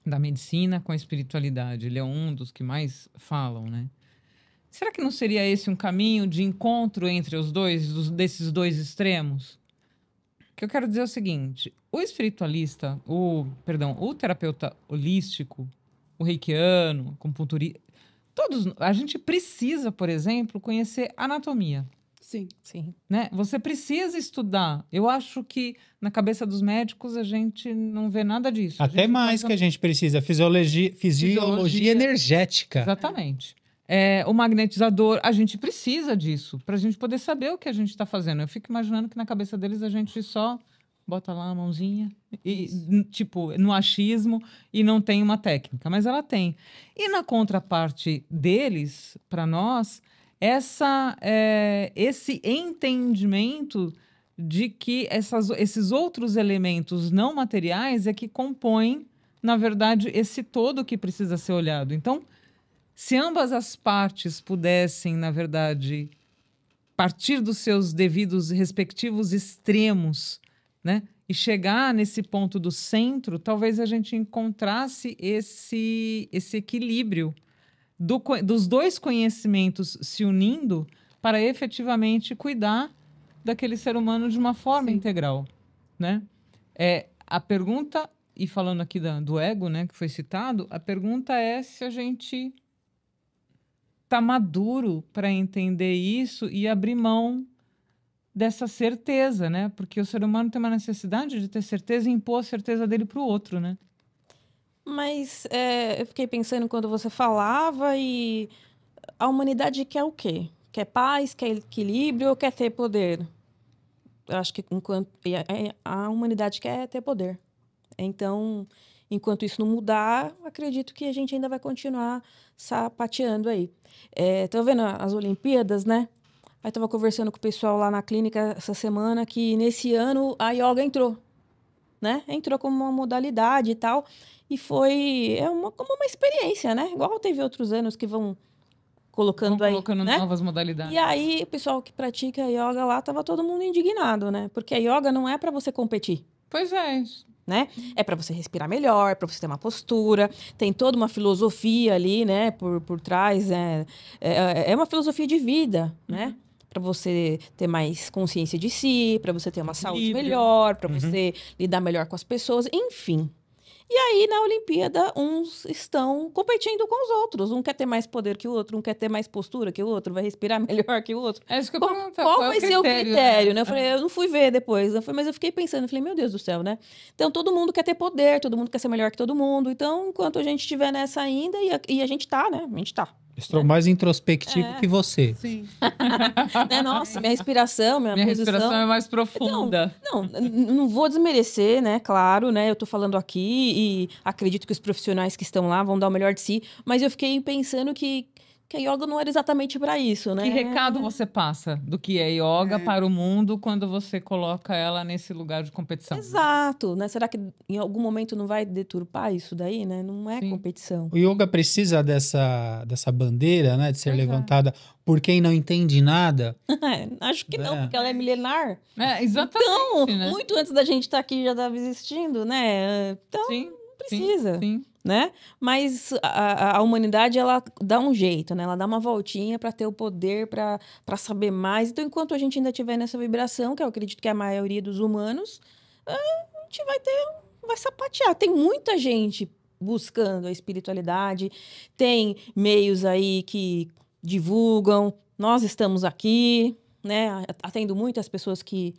Da medicina com a espiritualidade. Ele é um dos que mais falam, né? Será que não seria esse um caminho de encontro entre os dois, desses dois extremos? O que eu quero dizer é o seguinte: o espiritualista, o terapeuta holístico, o reikiano, o acupunturista, a gente precisa, por exemplo, conhecer anatomia. Sim. Sim. Né? Você precisa estudar. Eu acho que na cabeça dos médicos a gente não vê nada disso. Até mais que a gente precisa. Fisiologia energética. Exatamente. O magnetizador, a gente precisa disso para a gente poder saber o que a gente está fazendo. Eu fico imaginando que na cabeça deles a gente só bota lá a mãozinha, tipo, no achismo, e não tem uma técnica, mas ela tem. E na contraparte deles, para nós, esse entendimento de que esses outros elementos não materiais é que compõem, na verdade, esse todo que precisa ser olhado. Então, se ambas as partes pudessem, na verdade, partir dos seus devidos respectivos extremos, né, e chegar nesse ponto do centro, talvez a gente encontrasse esse equilíbrio dos dois conhecimentos se unindo para efetivamente cuidar daquele ser humano de uma forma integral, né? A pergunta, e falando aqui do ego, né, que foi citado, a pergunta é se a gente está maduro para entender isso e abrir mão dessa certeza, né? Porque o ser humano tem uma necessidade de ter certeza e impor a certeza dele para o outro, né? Mas eu fiquei pensando quando você falava e a humanidade quer o quê? Quer paz, quer equilíbrio ou quer ter poder? Eu acho que a humanidade quer ter poder. Então, enquanto isso não mudar, acredito que a gente ainda vai continuar sapateando aí. Tô vendo as Olimpíadas, né? Aí tava conversando com o pessoal lá na clínica essa semana que nesse ano a yoga entrou, né? Entrou como uma modalidade e tal. E foi como uma experiência, né? Igual teve outros anos que vão colocando Vão aí, colocando né? novas modalidades. E aí, o pessoal que pratica yoga lá tava todo mundo indignado, né? Porque a yoga não é para você competir, Pois é. né? É para você respirar melhor, para você ter uma postura, tem toda uma filosofia ali, né? Por trás, é uma filosofia de vida, né? Para você ter mais consciência de si, para você ter uma saúde Equilíbrio. melhor, para você lidar melhor com as pessoas, enfim. E aí, na Olimpíada, uns estão competindo com os outros. Um quer ter mais poder que o outro, um quer ter mais postura que o outro, vai respirar melhor que o outro. É isso que eu Qual, pergunto. qual é vai ser o critério, né? Eu falei, eu não fui ver depois, mas eu fiquei pensando, eu falei, meu Deus do céu, né? Então, todo mundo quer ter poder, todo mundo quer ser melhor que todo mundo. Então, enquanto a gente estiver nessa ainda, e a gente tá, né? A gente tá. Estou mais introspectivo que você. Sim. Né? Nossa, minha respiração, minha Minha posição... respiração é mais profunda. Não vou desmerecer, né? Claro, né? Eu tô falando aqui e acredito que os profissionais que estão lá vão dar o melhor de si, mas eu fiquei pensando que a yoga não era exatamente para isso, né? Que recado você passa do que é yoga para o mundo quando você coloca ela nesse lugar de competição? Exato, né? Será que em algum momento não vai deturpar isso daí, né? Não é Sim. competição. O yoga precisa dessa bandeira, né, de ser Pois é. levantada por quem não entende nada. Acho que não, É. porque ela é milenar. Exatamente, Então, né? muito antes da gente estar aqui já estava existindo, né? Então, Sim, não precisa. Sim. Né? Mas a humanidade, ela dá um jeito, né? Ela dá uma voltinha para ter o poder, para saber mais. Então, enquanto a gente ainda estiver nessa vibração, que eu acredito que é a maioria dos humanos, a gente vai sapatear. Tem muita gente buscando a espiritualidade, tem meios aí que divulgam, nós estamos aqui, né? Atendo muitas pessoas que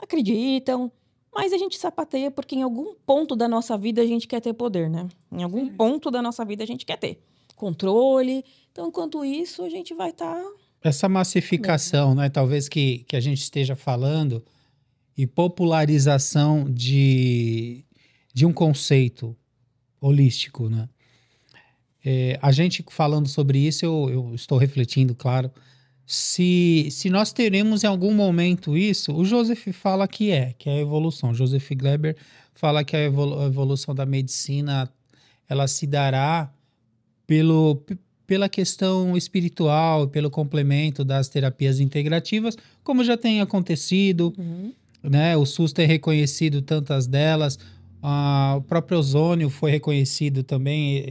acreditam, mas a gente sapateia porque em algum ponto da nossa vida a gente quer ter poder, né? Em algum ponto da nossa vida a gente quer ter controle. Então, enquanto isso, a gente vai estar... Essa massificação, né, talvez que a gente esteja falando, e popularização de um conceito holístico, né? A gente falando sobre isso, eu estou refletindo, claro, se nós teremos em algum momento isso, o Joseph fala que é a evolução. Joseph Gleber fala que a evolução da medicina, ela se dará pela questão espiritual, pelo complemento das terapias integrativas, como já tem acontecido, né? O SUS tem reconhecido tantas delas, o próprio ozônio foi reconhecido também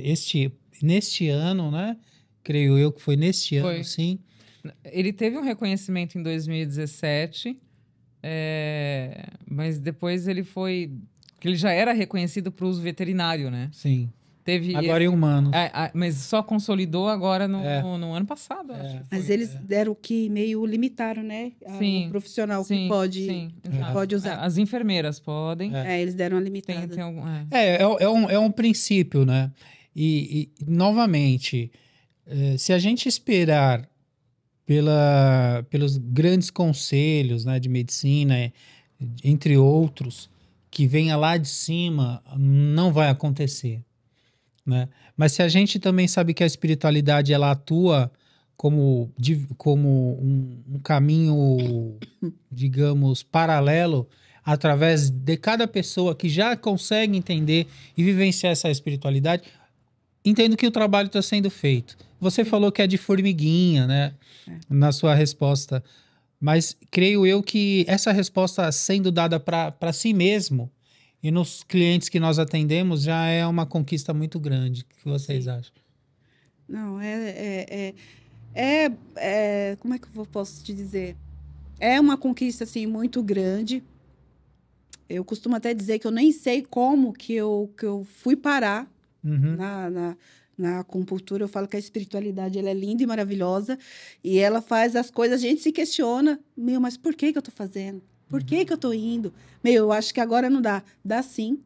neste ano, né? Creio eu que foi neste ano, sim. Ele teve um reconhecimento em 2017, mas depois ele ele já era reconhecido para o uso veterinário, né? Sim. Teve agora em humanos. Mas só consolidou agora no ano passado, acho. Mas eles deram que meio limitaram, né? Sim, O profissional que pode usar. As enfermeiras podem. Eles deram uma limitada. Tem algum, é um princípio, né? E novamente, se a gente esperar pelos grandes conselhos, né, de medicina, entre outros, que venha lá de cima, não vai acontecer, né? Mas se a gente também sabe que a espiritualidade ela atua como um caminho, digamos, paralelo, através de cada pessoa que já consegue entender e vivenciar essa espiritualidade, entendo que o trabalho está sendo feito. Você falou que é de formiguinha, né? Na sua resposta. Mas creio eu que essa resposta sendo dada para si mesmo e nos clientes que nós atendemos já é uma conquista muito grande. O que vocês acham? Não, como é que eu posso te dizer? É uma conquista, assim, muito grande. Eu costumo até dizer que eu nem sei como que eu fui parar Na acupuntura, eu falo que a espiritualidade ela é linda e maravilhosa. E ela faz as coisas, a gente se questiona. Meu, mas por que que eu tô fazendo? Por que que eu tô indo? Meu, eu acho que agora não dá. Dá sim.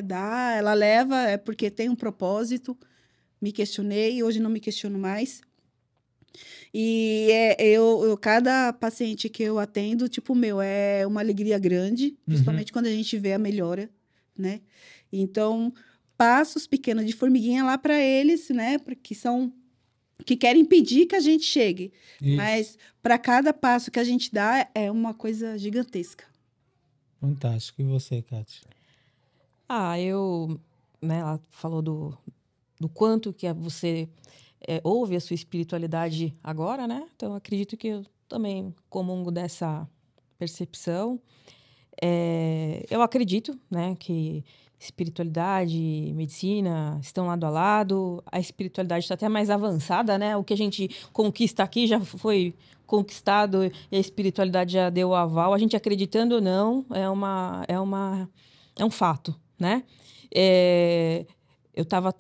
Dá, ela leva, é porque tem um propósito. Me questionei, hoje não me questiono mais. E cada paciente que eu atendo, tipo, meu, é uma alegria grande, principalmente quando a gente vê a melhora, né? Então, passos pequenos de formiguinha lá para eles, né? Porque que querem impedir que a gente chegue. Isso. Mas para cada passo que a gente dá é uma coisa gigantesca. Fantástico. E você, Kátia? Ela falou do quanto que você ouve a sua espiritualidade agora, né? Então, acredito que eu também comungo dessa percepção. Eu acredito, né, que espiritualidade e medicina estão lado a lado. A espiritualidade está até mais avançada, né? O que a gente conquista aqui já foi conquistado e a espiritualidade já deu o aval. A gente acreditando ou não, é um fato, né? Eu estava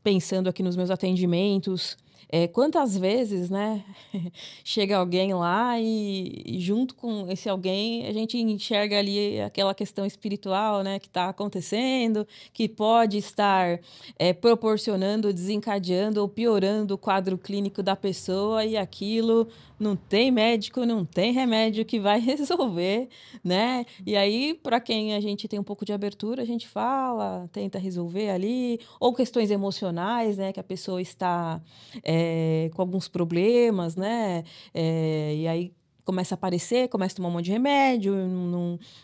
pensando aqui nos meus atendimentos, quantas vezes, né, chega alguém lá e junto com esse alguém a gente enxerga ali aquela questão espiritual, né, que está acontecendo, que pode estar proporcionando, desencadeando ou piorando o quadro clínico da pessoa, e aquilo não tem médico, não tem remédio que vai resolver, né? E aí, para quem a gente tem um pouco de abertura, a gente fala, tenta resolver ali, ou questões emocionais, né, que a pessoa está com alguns problemas, né? E aí começa a aparecer, começa a tomar um monte de remédio,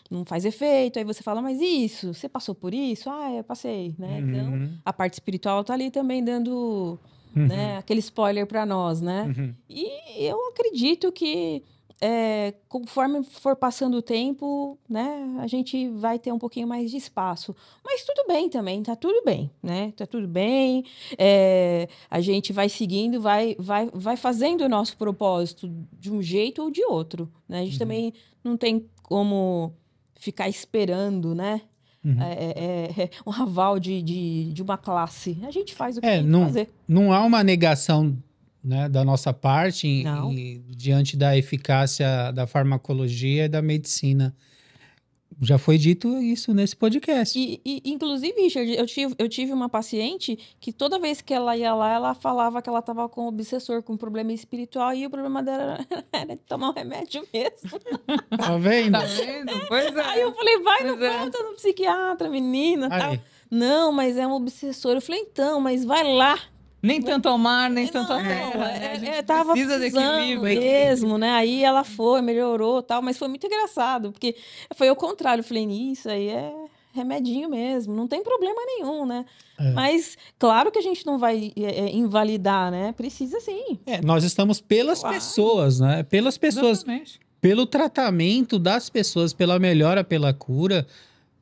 não faz efeito. Aí você fala, mas isso? Você passou por isso? Eu passei, né? Então, a parte espiritual está ali também dando né, aquele spoiler para nós, né? E eu acredito que conforme for passando o tempo, né, a gente vai ter um pouquinho mais de espaço. Mas tudo bem também, tá tudo bem, né? Tá tudo bem. A gente vai seguindo, vai fazendo o nosso propósito de um jeito ou de outro, né? A gente também não tem como ficar esperando, né? Um aval de uma classe. A gente faz o que tem que fazer. Não há uma negação, né, da nossa parte diante da eficácia da farmacologia e da medicina. Já foi dito isso nesse podcast. Inclusive, Richard, eu tive uma paciente que toda vez que ela ia lá, ela falava que ela estava com um obsessor, com um problema espiritual, e o problema dela era tomar um remédio mesmo. Tá vendo? Tá vendo? Pois é. Aí eu falei, volta no psiquiatra, menina. Tal. Não, mas é um obsessor. Eu falei, então, mas vai lá. Nem tanto ao mar, nem tanto à terra. Tava precisa de equilíbrio mesmo, né? Aí ela foi, melhorou, tal, mas foi muito engraçado, porque foi o contrário. Eu falei, isso aí é remedinho mesmo, não tem problema nenhum, né? Mas, claro que a gente não vai invalidar, né? Precisa sim. Nós estamos pelas pessoas, né? Pelas pessoas, exatamente, pelo tratamento das pessoas, pela melhora, pela cura,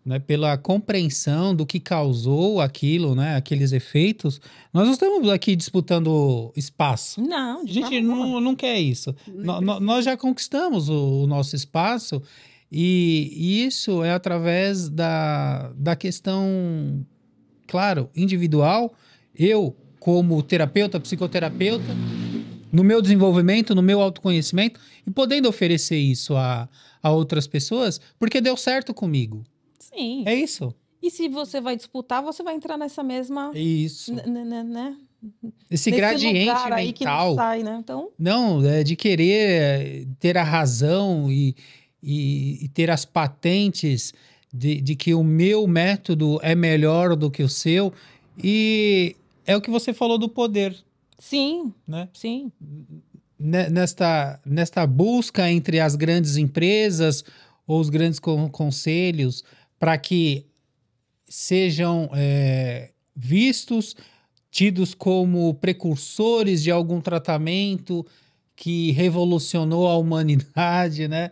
né, pela compreensão do que causou aquilo, né, aqueles efeitos. Nós não estamos aqui disputando espaço. Não, a gente não quer isso. Nós já conquistamos o nosso espaço, e isso é através da questão, claro, individual. Eu, como terapeuta, psicoterapeuta, no meu desenvolvimento, no meu autoconhecimento, e podendo oferecer isso a outras pessoas, porque deu certo comigo. Sim. É isso. E se você vai disputar, você vai entrar nessa mesma... Isso. Né? Esse gradiente mental. Aí que não sai, né? Então... Não, de querer ter a razão e ter as patentes de que o meu método é melhor do que o seu. E é o que você falou do poder. Sim, né? Sim. Nesta busca entre as grandes empresas ou os grandes conselhos para que sejam vistos, tidos como precursores de algum tratamento que revolucionou a humanidade, né?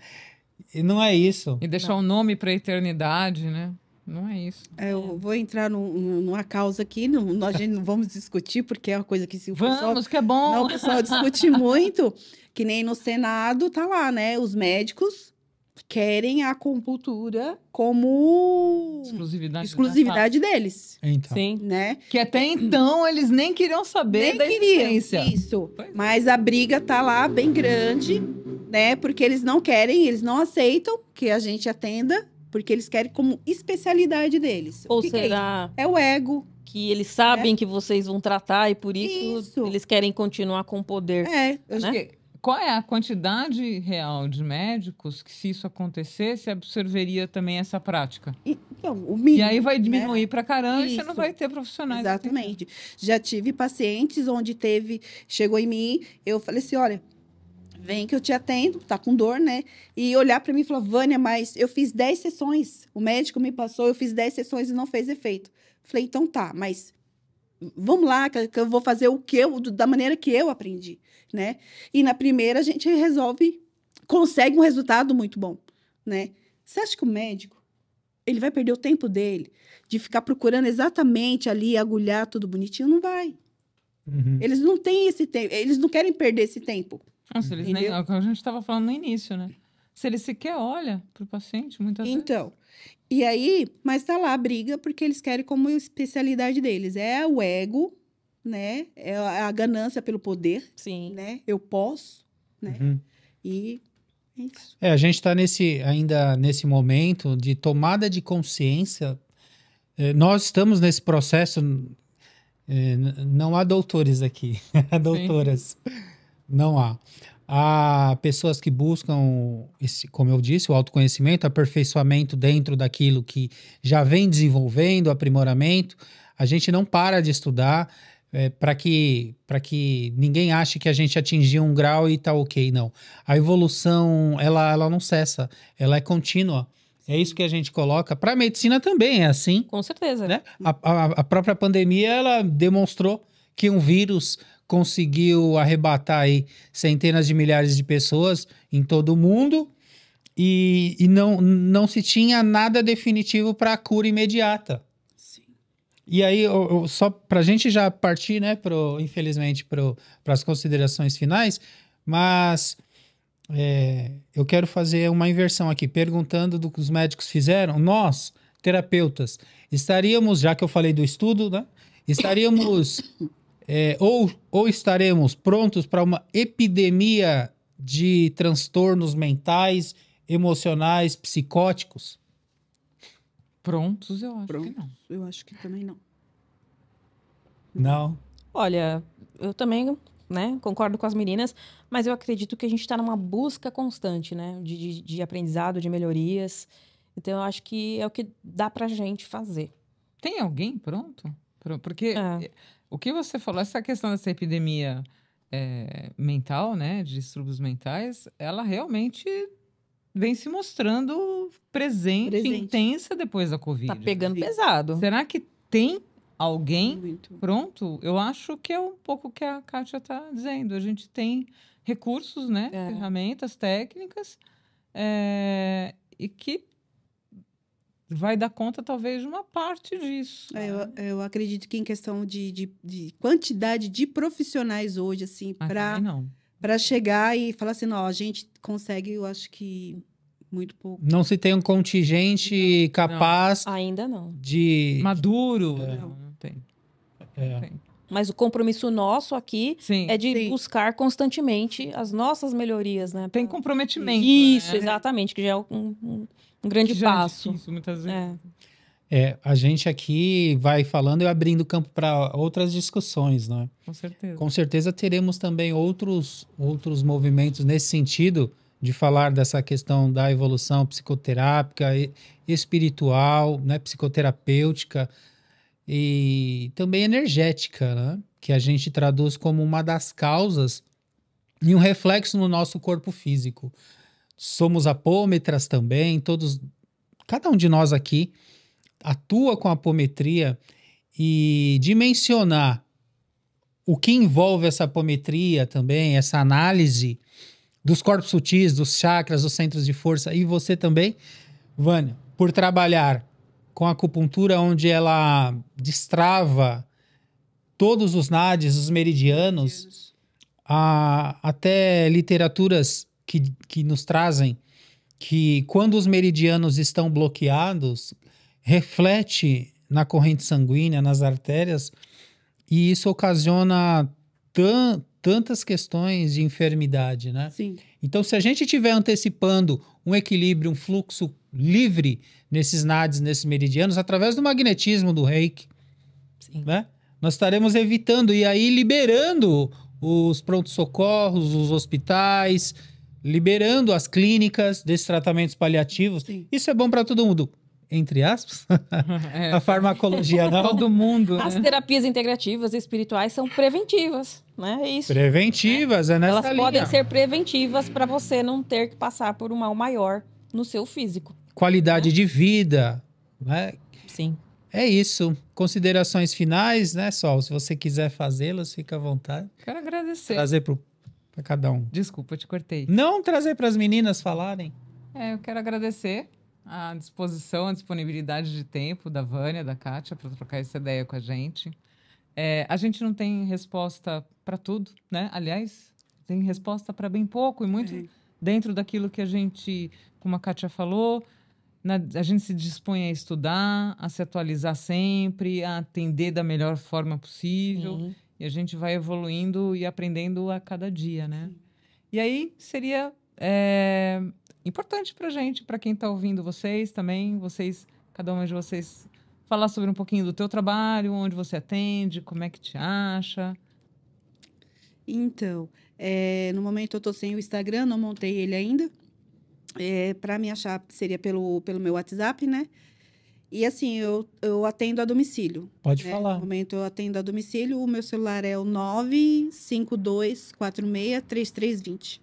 E não é isso. E deixar um nome para a eternidade, né? Não é isso. Eu vou entrar numa causa aqui, nós não vamos discutir, porque é uma coisa que se o pessoal... que é bom! Não, o pessoal discute muito, que nem no Senado tá lá, né? Os médicos querem a acupuntura como exclusividade deles, Então. Sim. né? Que até então eles nem queriam saber Nem da queriam existência. isso, Pois é. mas a briga tá lá bem grande, né? Porque eles não querem, eles não aceitam que a gente atenda, porque eles querem como especialidade deles. Ou O que que é isso? será É o ego. que eles sabem que vocês vão tratar e por isso, Isso. eles querem continuar com o poder? É, Acho que- qual é a quantidade real de médicos que, se isso acontecesse, absorveria também essa prática? então, o mínimo, E aí vai né? diminuir pra caramba e você não Isso. vai ter profissionais. Exatamente. Já tive pacientes onde chegou em mim, eu falei assim, olha, vem que eu te atendo, tá com dor, né? E olhar para mim e falar, Vânia, mas eu fiz 10 sessões, o médico me passou, eu fiz 10 sessões e não fez efeito. Falei, então tá, mas vamos lá, que eu vou fazer da maneira que eu aprendi, né? E na primeira a gente consegue um resultado muito bom, né? Você acha que o médico, ele vai perder o tempo dele de ficar procurando exatamente ali, agulhar tudo bonitinho? Não vai. Uhum. Eles não têm esse tempo, eles não querem perder esse tempo. Nossa, eles nem, é o que a gente estava falando no início, né? Se ele sequer olha para o paciente, muitas vezes. Então, e aí, mas tá lá a briga, porque eles querem como especialidade deles. É o ego, né? É a ganância pelo poder, Sim. né? Eu posso, né? Uhum. E é isso. A gente está ainda nesse momento de tomada de consciência. Nós estamos nesse processo. Não há doutores aqui, há doutoras. Não há. Há pessoas que buscam, como eu disse, o autoconhecimento, aperfeiçoamento dentro daquilo que já vem desenvolvendo, aprimoramento. A gente não para de estudar para que ninguém ache que a gente atingiu um grau e está ok. Não. A evolução, ela não cessa, ela é contínua. É isso que a gente coloca. Para a medicina também é assim. Com certeza. Né? A própria pandemia, ela demonstrou que um vírus conseguiu arrebatar aí centenas de milhares de pessoas em todo o mundo e não se tinha nada definitivo para a cura imediata. Sim. E aí, só para a gente já partir, né, infelizmente, para as considerações finais, mas eu quero fazer uma inversão aqui, perguntando do que os médicos fizeram. Nós, terapeutas, estaríamos, já que eu falei do estudo, né, estaríamos... ou estaremos prontos para uma epidemia de transtornos mentais, emocionais, psicóticos? Prontos, eu acho que Pronto. não. Eu acho que também não. Não. Olha, eu também, né, concordo com as meninas, mas eu acredito que a gente está numa busca constante, né, de aprendizado, de melhorias. Então, eu acho que é o que dá pra gente fazer. Tem alguém pronto? Porque o que você falou, essa questão dessa epidemia mental, né, de distúrbios mentais, ela realmente vem se mostrando presente. Intensa depois da Covid. Tá pegando Sim. pesado. Será que tem alguém Muito. pronto? Eu acho que é um pouco o que a Kátia está dizendo. A gente tem recursos, né, ferramentas, técnicas, e que vai dar conta, talvez, de uma parte disso. Eu acredito que em questão de quantidade de profissionais hoje, assim, Também não. para chegar e falar assim, não, a gente consegue, eu acho que muito pouco. Não se tem um contingente capaz Ainda não. de... Maduro. Não. Não tem. Mas o compromisso nosso aqui Sim. é de Sim. buscar constantemente as nossas melhorias, né? Tem comprometimento. Isso, né? exatamente, que já é um grande Que já é passo. difícil, muitas vezes. A gente aqui vai falando e abrindo campo para outras discussões, né? Com certeza. Com certeza teremos também outros movimentos nesse sentido de falar dessa questão da evolução psicoterápica, espiritual, né, psicoterapêutica e também energética, né, que a gente traduz como uma das causas e um reflexo no nosso corpo físico. Somos apômetras também, cada um de nós aqui atua com a apometria e dimensionar o que envolve essa apometria também, essa análise dos corpos sutis, dos chakras, dos centros de força. E você também, Vânia, por trabalhar com a acupuntura, onde ela destrava todos os nadis, os meridianos, até literaturas que nos trazem que quando os meridianos estão bloqueados, reflete na corrente sanguínea, nas artérias, e isso ocasiona tantas questões de enfermidade, né? Sim. Então, se a gente estiver antecipando um equilíbrio, um fluxo livre nesses nadis, nesses meridianos, através do magnetismo do reiki, Sim. né? Nós estaremos evitando e aí liberando os prontos-socorros, os hospitais, liberando as clínicas desses tratamentos paliativos. Sim. Isso é bom para todo mundo, entre aspas. É, A farmacologia não. todo mundo, As né? terapias integrativas e espirituais são preventivas, né? É isso. Preventivas, é nessa Elas linha. podem ser preventivas para você não ter que passar por um mal maior no seu físico. Qualidade de vida, né? Sim. É isso. Considerações finais, né, Sol? Se você quiser fazê-las, fica à vontade. Quero agradecer. Trazer para cada um. Desculpa, eu te cortei. Não trazer para as meninas falarem. Eu quero agradecer a disposição, a disponibilidade de tempo da Vânia, da Kátia, para trocar essa ideia com a gente. A gente não tem resposta para tudo, né? Aliás, tem resposta para bem pouco e muito dentro daquilo que a gente, como a Kátia falou, a gente se dispõe a estudar, a se atualizar sempre, a atender da melhor forma possível. Sim. E a gente vai evoluindo e aprendendo a cada dia, né? E aí seria importante pra gente, para quem está ouvindo vocês também, cada uma de vocês, falar sobre um pouquinho do teu trabalho, onde você atende, como é que te acha. Então, no momento eu tô sem o Instagram, não montei ele ainda. Para me achar, seria pelo meu WhatsApp, né? E assim, eu atendo a domicílio. Pode No falar. momento eu atendo a domicílio, o meu celular é o 952463320,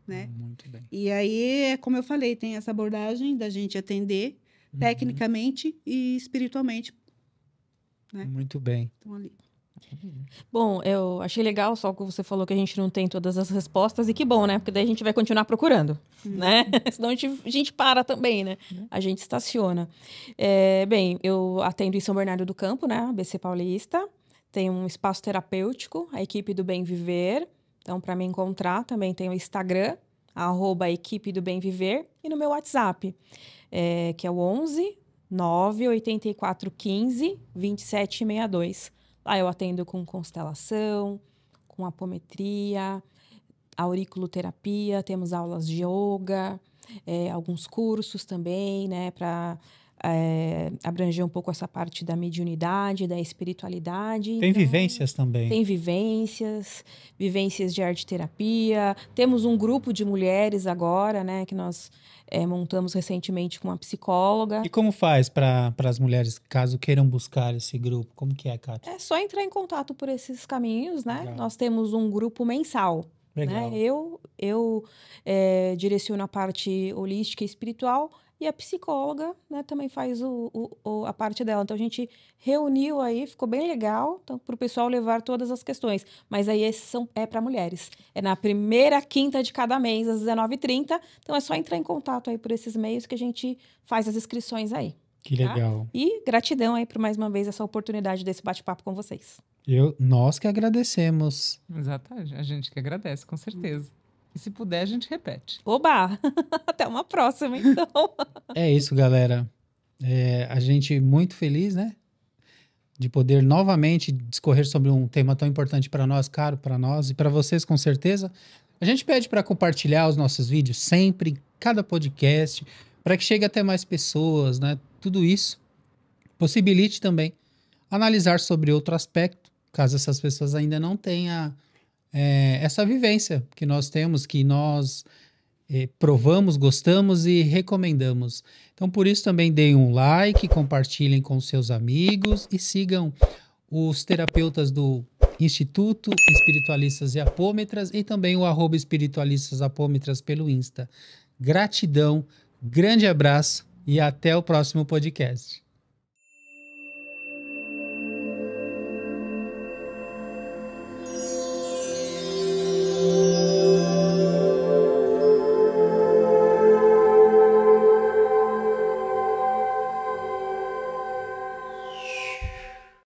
né? Muito bem. E aí, como eu falei, tem essa abordagem da gente atender tecnicamente e espiritualmente. Muito bem. Então, ali. Bom, eu achei legal só que você falou que a gente não tem todas as respostas, e que bom, né? Porque daí a gente vai continuar procurando, né? Senão a gente para também, né? A gente estaciona. Bem, eu atendo em São Bernardo do Campo, né? ABC Paulista. Tem um espaço terapêutico, a Equipe do Bem Viver. Então, para me encontrar, também tem o Instagram, @Equipe do Bem Viver, e no meu WhatsApp, que é o 11 984 15 2762. Lá eu atendo com constelação, com apometria, auriculoterapia, temos aulas de yoga, alguns cursos também, né, para abranger um pouco essa parte da mediunidade, da espiritualidade. Tem vivências também. Tem vivências de arte-terapia. Temos um grupo de mulheres agora, né, que nós montamos recentemente com uma psicóloga. E como faz para as mulheres, caso queiram buscar esse grupo? Como que é, Kátia? É só entrar em contato por esses caminhos, né? Legal. Nós temos um grupo mensal. Legal. Né? Eu direciono a parte holística e espiritual, e a psicóloga, né, também faz a parte dela. Então, a gente reuniu aí, ficou bem legal, então, para o pessoal levar todas as questões. Mas aí esse é para mulheres. É na primeira quinta de cada mês, às 19h30. Então, é só entrar em contato aí por esses meios que a gente faz as inscrições aí. Que legal. E gratidão aí por mais uma vez essa oportunidade desse bate-papo com vocês. Nós que agradecemos. Exatamente. A gente que agradece, com certeza. E se puder, a gente repete. Oba! Até uma próxima, então. É isso, galera. A gente muito feliz, né? De poder novamente discorrer sobre um tema tão importante para nós, caro para nós e para vocês, com certeza. A gente pede para compartilhar os nossos vídeos sempre, em cada podcast, para que chegue até mais pessoas, né? Tudo isso possibilite também analisar sobre outro aspecto, caso essas pessoas ainda não tenham essa vivência que nós temos, que nós provamos, gostamos e recomendamos. Então, por isso também deem um like, compartilhem com seus amigos e sigam os terapeutas do Instituto Espiritualistas e Apômetras e também o @Espiritualistas Apômetras pelo Insta. Gratidão, grande abraço e até o próximo podcast.